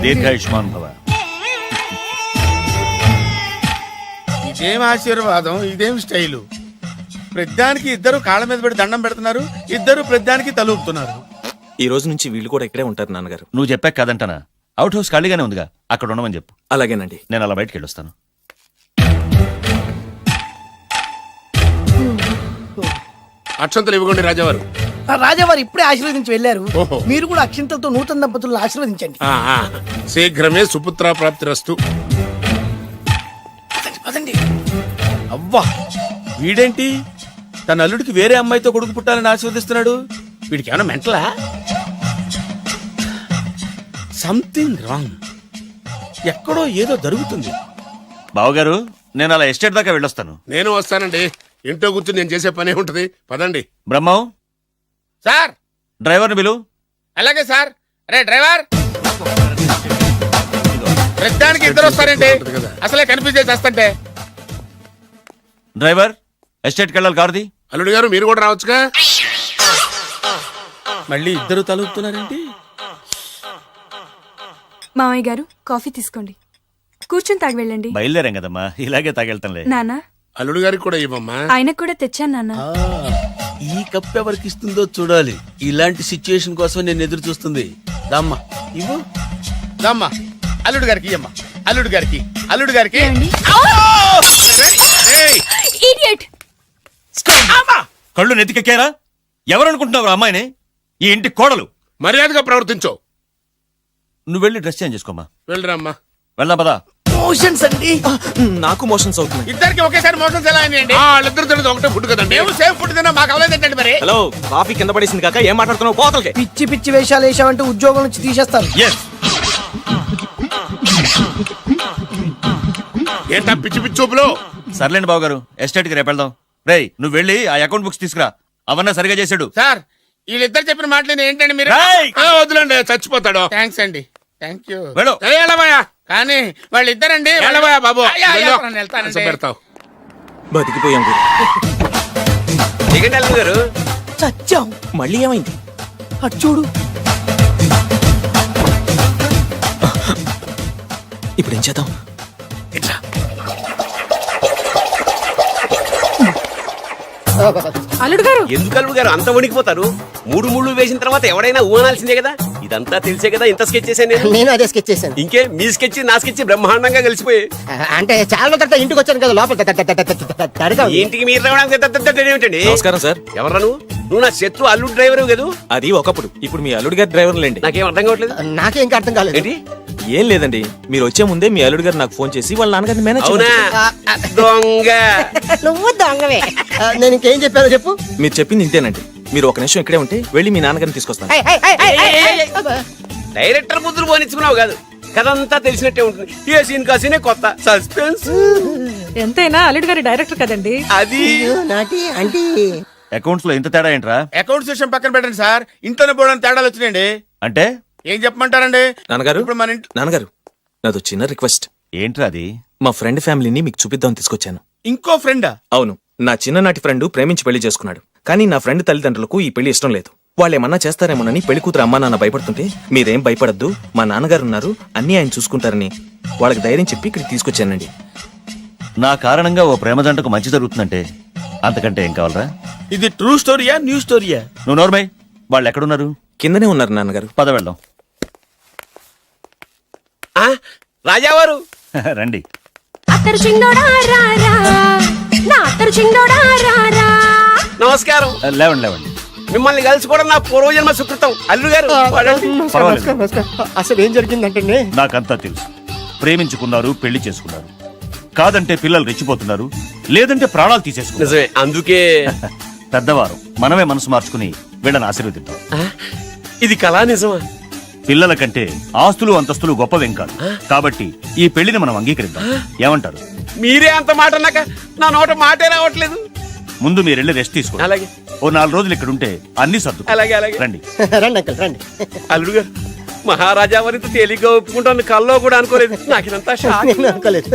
దీర్ఘాయుష్మాన్ భవ. ఇదేం ఆశీర్వాదం, ఇదేం స్టైలు? ప్రద్దానికి ఇద్దరు కాళ్ళ మీద పెట్టి దండం పెడుతున్నారు, ఇద్దరు ప్రద్దానికి తలూపుతున్నారు. ఈ రోజు నుంచి వీళ్ళు కూడా ఇక్కడే ఉంటారు నాన్నగారు. నువ్వు చెప్పాక కాదంటానా? అవుట్ హౌస్ ఖాళీగానే ఉందిగా, అక్కడ ఉండమని చెప్పు. అలాగేనండి. నేను అలా బయటికి వెళ్ళొస్తాను. అక్షంతలు ఇవ్వకండి రాజావారు. రాజావారు ఇప్పుడే ఆశీర్వదించి వెళ్ళారు. ఓహో. మీరు కూడా అక్షింతలతో నూతన దంపతులను ఆశీర్వదించండి. శీఘ్రమే సుపుత్ర ప్రాప్తిరస్తు. పదండి. అవ్వా, వీడేంటి తన అల్లుడికి వేరే అమ్మాయితో కొడుకు పుట్టాలని ఆశీర్వదిస్తున్నాడు? వీడికి ఏమైనా మెంటలా? సంథింగ్ రాంగ్, ఎక్కడో ఏదో జరుగుతుంది. బావగారు, నేను అలా ఎస్టేట్ దాకా వెళ్ళొస్తాను. నేను వస్తానండి, ఇంట్లో కూర్చొని నేను చేసే పనే ఉంటది. పదండి. బ్రహ్మం, సార్ డ్రైవర్ని పిలు. అలాగే సార్. అరే డ్రైవర్, ప్రతిదానికి ఇద్దరు వస్తారండి, అసలే కన్ఫ్యూజ్ చేస్తుంటే. డ్రైవర్, ఎస్టేట్కి వెళ్ళాలి, కారుది. అల్లుడు గారు మీరు కూడా రావచ్చుగా. మళ్ళీ ఇద్దరు తలుపుతున్నారేంటి? మామయ్య గారు, కాఫీ తీసుకోండి, కూర్చొని తాగి వెళ్ళండి. బయలుదేరాం కదమ్మా, ఇలాగే తాగెళ్తానులే. నానా, అల్లుడు గారికి కూడా ఇవ్వమ్మా. ఆయనకు కూడా తెచ్చాను నాన్న. ఈ కప్ ఎవరికి ఇస్తుందో చూడాలి. ఇలాంటి సిచ్యుయేషన్ కోసం నేను ఎదురు చూస్తుంది. దమ్మా ఇవ్వు, దమ్మా. అల్లుడు గారికి ఇయ్యమ్మా, అల్లుడు గారికి, అల్లుడు గారికి. Idiot! కళ్ళు నెత్తికెక్కారా? ఎవరనుకుంటున్నావు అమ్మాయిని? ఈ ఇంటి కోడలు. మర్యాదగా ప్రవర్తించో. నువ్వు వెళ్ళి డ్రెస్ చేంజ్ చేసుకోమ్మా. వెళ్ళరమ్మా. వెళ్దాం పదా. మోషన్స్ అండి. నాకు మోషన్స్ అవుతున్నాయి. ఇద్దరికి ఒకేసారి మోషన్స్ ఎలా అయినాయండి? వాళ్ళిద్దరు తినదు ఒకటే ఫుడ్ కదండి. మేము సేమ్ ఫుడ్ తిన్నా, మాకు అవలేదు ఏంటండి మరి? హలో, కాఫీ కింద పడేసింది కాక ఏం మాట్లాడుతున్నావు? పోతలకి. పిచ్చి పిచ్చి వేషాలు వేసామంటే ఉద్యోగం నుంచి తీసేస్తారు. ఏంటా పిచ్చి పిచ్చి చూపులు? సర్లేండి బావగారు, ఎస్టేట్ కి రేపు వెళ్దాం. రేయ్, నువ్వు వెళ్ళి ఆ అకౌంట్ బుక్స్ తీసుకురా, అవన్నా సరిగా చేశాడు. సార్, వీళ్ళిద్దరు చెప్పిన మాటలు ఏంటండి మీరు? వదిలేండి, చచ్చిపోతాడు. థ్యాంక్స్ అండి, థ్యాంక్ యూ. వెళ్ళు. వెళ్ళబోయా కానీ వాళ్ళిద్దరండి. వెళ్ళబోయా బాబు. వెళ్తానండి. పెడతావు. బతికిపోయాం గురు. దిగండి అల్లుడు గారు. చచ్చాం. మళ్ళీ ఏమైంది? అటు చూడు. ఇప్పుడు ఏం చేద్దాం? అల్లుడు గారు, ఎందుకు అల్లుడు గారు అంత వణికిపోతారు? మూడు ముళ్ళు వేసిన తర్వాత ఎవడైనా ఊనాల్సిందే కదా. ఇదంతా తెలిసే కదా ఇంత స్కెచ్ చేశాను నేను. నేను అదే స్కెచ్ చేశాను. ఇంకే మీ స్కెచ్ నా స్కెచ్ బ్రహ్మాండంగా కలిసిపోయి. అంటే చాలా తర్వాత ఇంటికి వచ్చాను కదా, లోపల ఇంటికి మీరు రావడానికి ఏమిటండి? నమస్కారం సార్. ఎవరా నువ్వు నా శత్రు అల్లుడు డ్రైవర్ కదా. అది ఒకప్పుడు, ఇప్పుడు మీ అల్లుడు గారి డ్రైవర్ లేండి. నాకేం అర్థం కావట్లేదు. నాకే ఇంకా అర్థం కాలేదు. ఏంటి? ఏం లేదండి, మీరు వచ్చే ముందే మీ అల్లుడు గారు నాకు ఫోన్ చేసి వాళ్ళ నాన్నగారిని మేనేజ్ అవునా? దొంగ. నువ్వు దొంగవే. నేను ఇంకేం చెప్పానో చెప్పు. మీరు చెప్పింది ఇంతేనండి. మీరు ఒక నిమిషం ఇక్కడే ఉంటే వెళ్ళి మీ నాన్నగారిని తీసుకొస్తాను. డైరెక్టర్ ముద్దులు పోనిచ్చుకున్నావు కాదు, కథంతా తెలిసినట్టే ఉంటుంది. ఏ సీన్ కా సీనే కొత్త సస్పెన్స్. ఎంతైనా అల్లుడు గారి డైరెక్టర్ కదండి. అది నాటి అంటే అకౌంట్స్ లో ఇంత తేడా ఏంట్రా? అకౌంట్స్ విషయం పక్కన పెట్టండి సార్, ఇంట్లోనే పోవడానికి తేడాలు వచ్చినాయండి. అంటే ఏం చెప్పమంటారండి? నాన్నగారు, ఇప్పుడు మన ఇంట్లో నాన్నగారు, నాదో చిన్న రిక్వెస్ట్. ఏంట్రా అది? మా ఫ్రెండ్ ఫ్యామిలీని మీకు చూపిద్దామని తీసుకొచ్చాను. ఇంకో ఫ్రెండా? అవును, నా చిన్ననాటి ఫ్రెండ్ ప్రేమించి పెళ్లి చేసుకున్నాడు. కానీ నా ఫ్రెండ్ తల్లిదండ్రులకు ఈ పెళ్లి ఇష్టం లేదు. వాళ్ళు ఏమన్నా చేస్తారేమోనని పెళ్లి కూతురు అమ్మా నాన్న భయపడుతుంటే, మీరేం భయపడద్దు, మా నాన్నగారు ఉన్నారు, అన్నీ ఆయన చూసుకుంటారని వాళ్ళకి ధైర్యం చెప్పి ఇక్కడికి తీసుకొచ్చానండి. నా కారణంగా ఓ ప్రేమ జంటకు మంచి జరుగుతుందంటే అంతకంటే ఏం కావాలరా? ఇది ట్రూ స్టోరీయా, న్యూ స్టోరీయా? నువ్వు నోర్మై, వాళ్ళు ఎక్కడున్నారు? కిందనే ఉన్నారు నాన్నగారు. పద వెళ్దాం. రాజావారు రండి. అత్తరు చింగోడా రారా, నా అత్తరు చింగోడా రారా. నమస్కారం. లేవండి లేవండి. మిమ్మల్ని కలుసుకోవడం నా పూర్వజన్మ సుకృతం. అల్లు గారు వాడండి. అసలు ఏం జరిగిందంటే నాకంతా తెలుసు. ప్రేమించుకున్నారు, పెళ్లి చేసుకున్నారు. కాదంటే పిల్లలు రెచ్చిపోతున్నారు, లేదంటే ప్రాణాలు తీసేసుకున్నారు. నిజమే, అందుకే పెద్దవారు మనమే మనసు మార్చుకుని వీళ్ళని ఆశీర్వదిద్దాం. ఇది కళా నిజమా? పిల్లల కంటే ఆస్తులు అంతస్తులు గొప్పవేం కాదు. కాబట్టి ఈ పెళ్లిని మనం అంగీకరిద్దాం. ఏమంటారు? మీరే అంత మాట అన్నాక నా నోట మాటే రావట్లేదు. ముందు మీరు వెళ్ళి రెస్ట్ తీసుకోండి. అలాగే. ఓ 4 రోజులు ఇక్కడ ఉంటే అన్ని సర్దు. అలాగే అలాగే. రండి. రండి అంకల్ రండి. అల్లుడు గారు, మహారాజా వారితో తేలిగ్గా ఒప్పుకుంటాను కల్లో కూడా అనుకోలేదు. నాకు ఇదంతా షాక్. నేను అనుకోలేదు.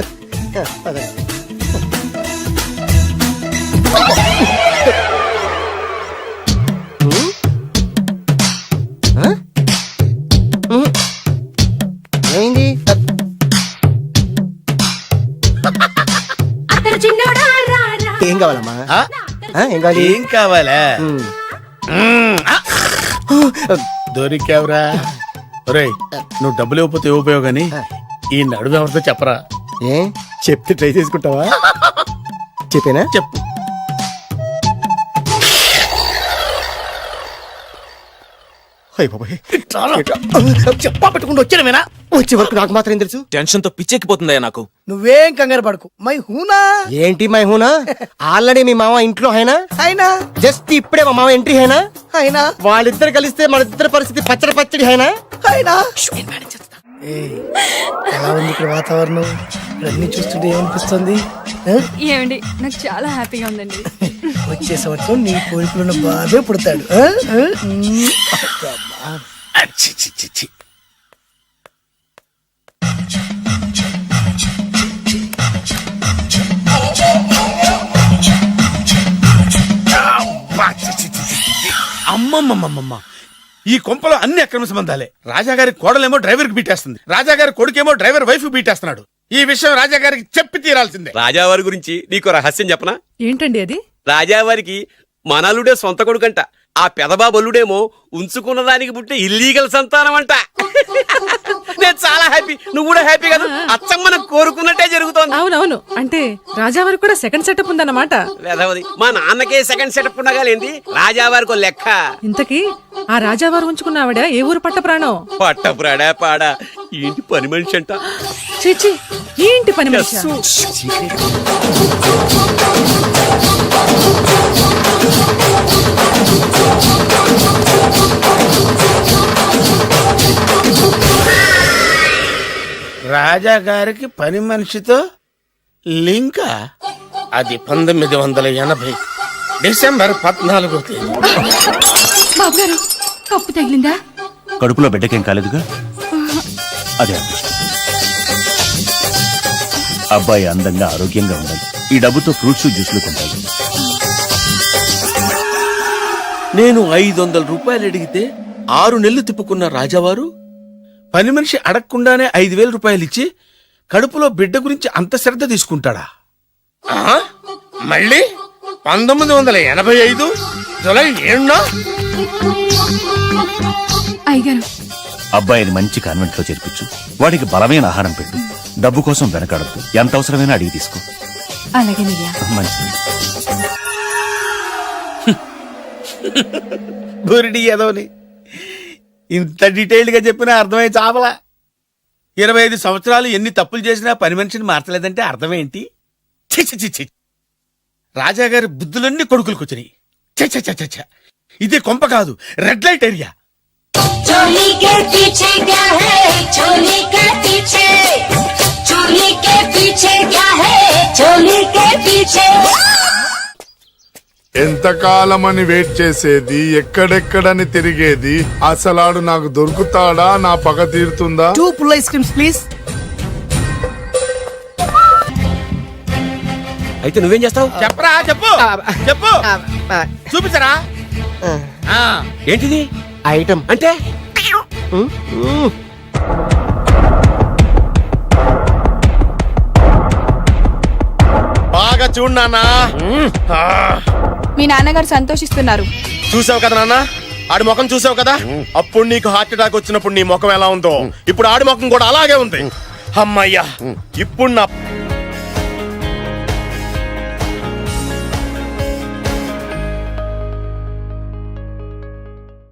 పదండి. ఏమైంది? అత్తరు చింగోడా రారా. ఏం కావాలమ్మా? ఏం కావాలి? ఏం కావాలా? దొరికావురా. ఒరేయ్, నువ్వు డబ్బులు ఇవ్వకపోతే ఇవ్వపోయావు గానీ ఈ నడుము ఎవరితో చెప్పరా. ఏ చెప్తే ట్రై చేసుకుంటావా? చెప్పేనా? చెప్పు. చెప్పా పెట్టుకుంటూ వచ్చాను. వచ్చే వరకు నాకు మాత్రం ఏం తెలుసు? టెన్షన్ తో పిచ్చెక్కిపోతుందయ్యా నాకు. నువ్వేం కంగారు పడకు, మై హూనా. ఏంటి మై హూనా? ఆల్రెడీ మీ మామ ఇంట్లో అయినా అయినా జస్ట్ ఇప్పుడే మా మామ ఎంట్రీ అయినా అయినా వాళ్ళిద్దరు కలిస్తే మన ఇద్దరు పరిస్థితి పచ్చడి పచ్చడి అయినా అయినా. ఎలా ఉంది ఇక్కడ వాతావరణం? అన్ని చూస్తుంటే ఏమనిపిస్తుంది? ఏమండి, నాకు చాలా హ్యాపీగా ఉందండి. వచ్చే సంవత్సరం నీ కోరికలున్న బాధే పుడతాడు. అమ్మమ్మమ్మమ్మ, ఈ కొంపలో అన్ని అక్రమ సంబంధాలే. రాజాగారి కోడలేమో డ్రైవర్ కి బీటేస్తుంది, రాజాగారి కొడుకేమో డ్రైవర్ వైఫ్ బీటేస్తున్నాడు. ఈ విషయం రాజాగారికి చెప్పి తీరాల్సిందే. రాజావారి గురించి నీకు రహస్యం చెప్పనా? ఏంటండి అది? రాజావారికి మనలుడే సొంత కొడుకంట. ఆ పెదబాబల్లుడేమో ఉంచుకున్న దానికి పుట్టే ఇల్లీగల్ సంతానం అంట. నేను చాలా హ్యాపీ. నువ్వు కూడా హ్యాపీ కదా? అచ్చం మనం కోరుకున్నట్టే జరుగుతోంది. అవునవును. అంటే రాజావారికి కూడా సెకండ్ సెటప్ ఉందన్నమాట. లేదవది, మా నాన్నకే సెకండ్ సెటప్ ఉండగాలేంది, రాజావారికి లెక్క. ఇంతకీ ఆ రాజావారు ఉంచుకున్న ఆవిడ ఏ ఊరు పట్ట ప్రాణం? పట్టపురాడా పాడా ఏంటి పని మనిషి అంట. చీచి, ఏంటి పని మనిషి? రాజాగారికి పని మనిషితో లింకా? అది 1980 డిసెంబర్ 14వ తేదీ. బాబు గారు, కప్పు తగిలిందా? కడుపులో బిడ్డకేం కాలేదుగా? అదే అదృష్టం. అబ్బాయి అందంగా ఆరోగ్యంగా ఉండాలి. ఈ డబ్బుతో ఫ్రూట్స్ జ్యూస్లు కొంటాడు. నేను 500 రూపాయలు అడిగితే 6 నెలలు తిప్పుకున్న రాజావారు పని మనిషి అడగకుండానే 5,000 రూపాయలు ఇచ్చి కడుపులో బిడ్డ గురించి అంత శ్రద్ధ తీసుకుంటాడా? మళ్ళీ 1985 జూలై 7న అయ్యగారు, అబ్బాయిని మంచి కాన్వెంట్ లో చేర్పించు. వాడికి బలమైన ఆహారం పెట్టు. డబ్బు కోసం వెనకాడద్దు. ఎంత అవసరమైనా అడిగి తీసుకో. అలాగేనయ్యా. మంచిది. బురిడి ఏదోని ఇంత డీటెయిల్డ్ గా చెప్పినా అర్థమై చావలా. 25 సంవత్సరాలు ఎన్ని తప్పులు చేసినా పని మనిషిని మార్చలేదంటే అర్థమేంటి? చి రాజాగారి బుద్ధులన్నీ కొడుకులకు వచ్చినాయి. చ ఇదే కొంప కాదు, రెడ్ లైట్ ఏరియా. ఎంతకాలమని వెయిట్ చేసేది, ఎక్కడెక్కడని తిరిగేది, అసలాడు నాకు దొరుకుతాడా? నా పగ తీరుతుందా? 2 పుల్ ఐస్ క్రీమ్స్ ప్లీజ్. అయితే నువ్వేం చేస్తావు? చెప్పరా చెప్పు చెప్పు చూపించరా ఏంటిది ఐటమ్ అంటే? బాగా చూడు నాన్న. మీ నాన్నగారు సంతోషిస్తున్నారు. చూసావు కదా నాన్న, ఆడి ముఖం చూసావు కదా. అప్పుడు నీకు హార్ట్ అటాక్ వచ్చినప్పుడు నీ ముఖం ఎలా ఉందో ఇప్పుడు ఆడి ముఖం కూడా అలాగే ఉంది. అమ్మయ్యా, ఇప్పుడు నా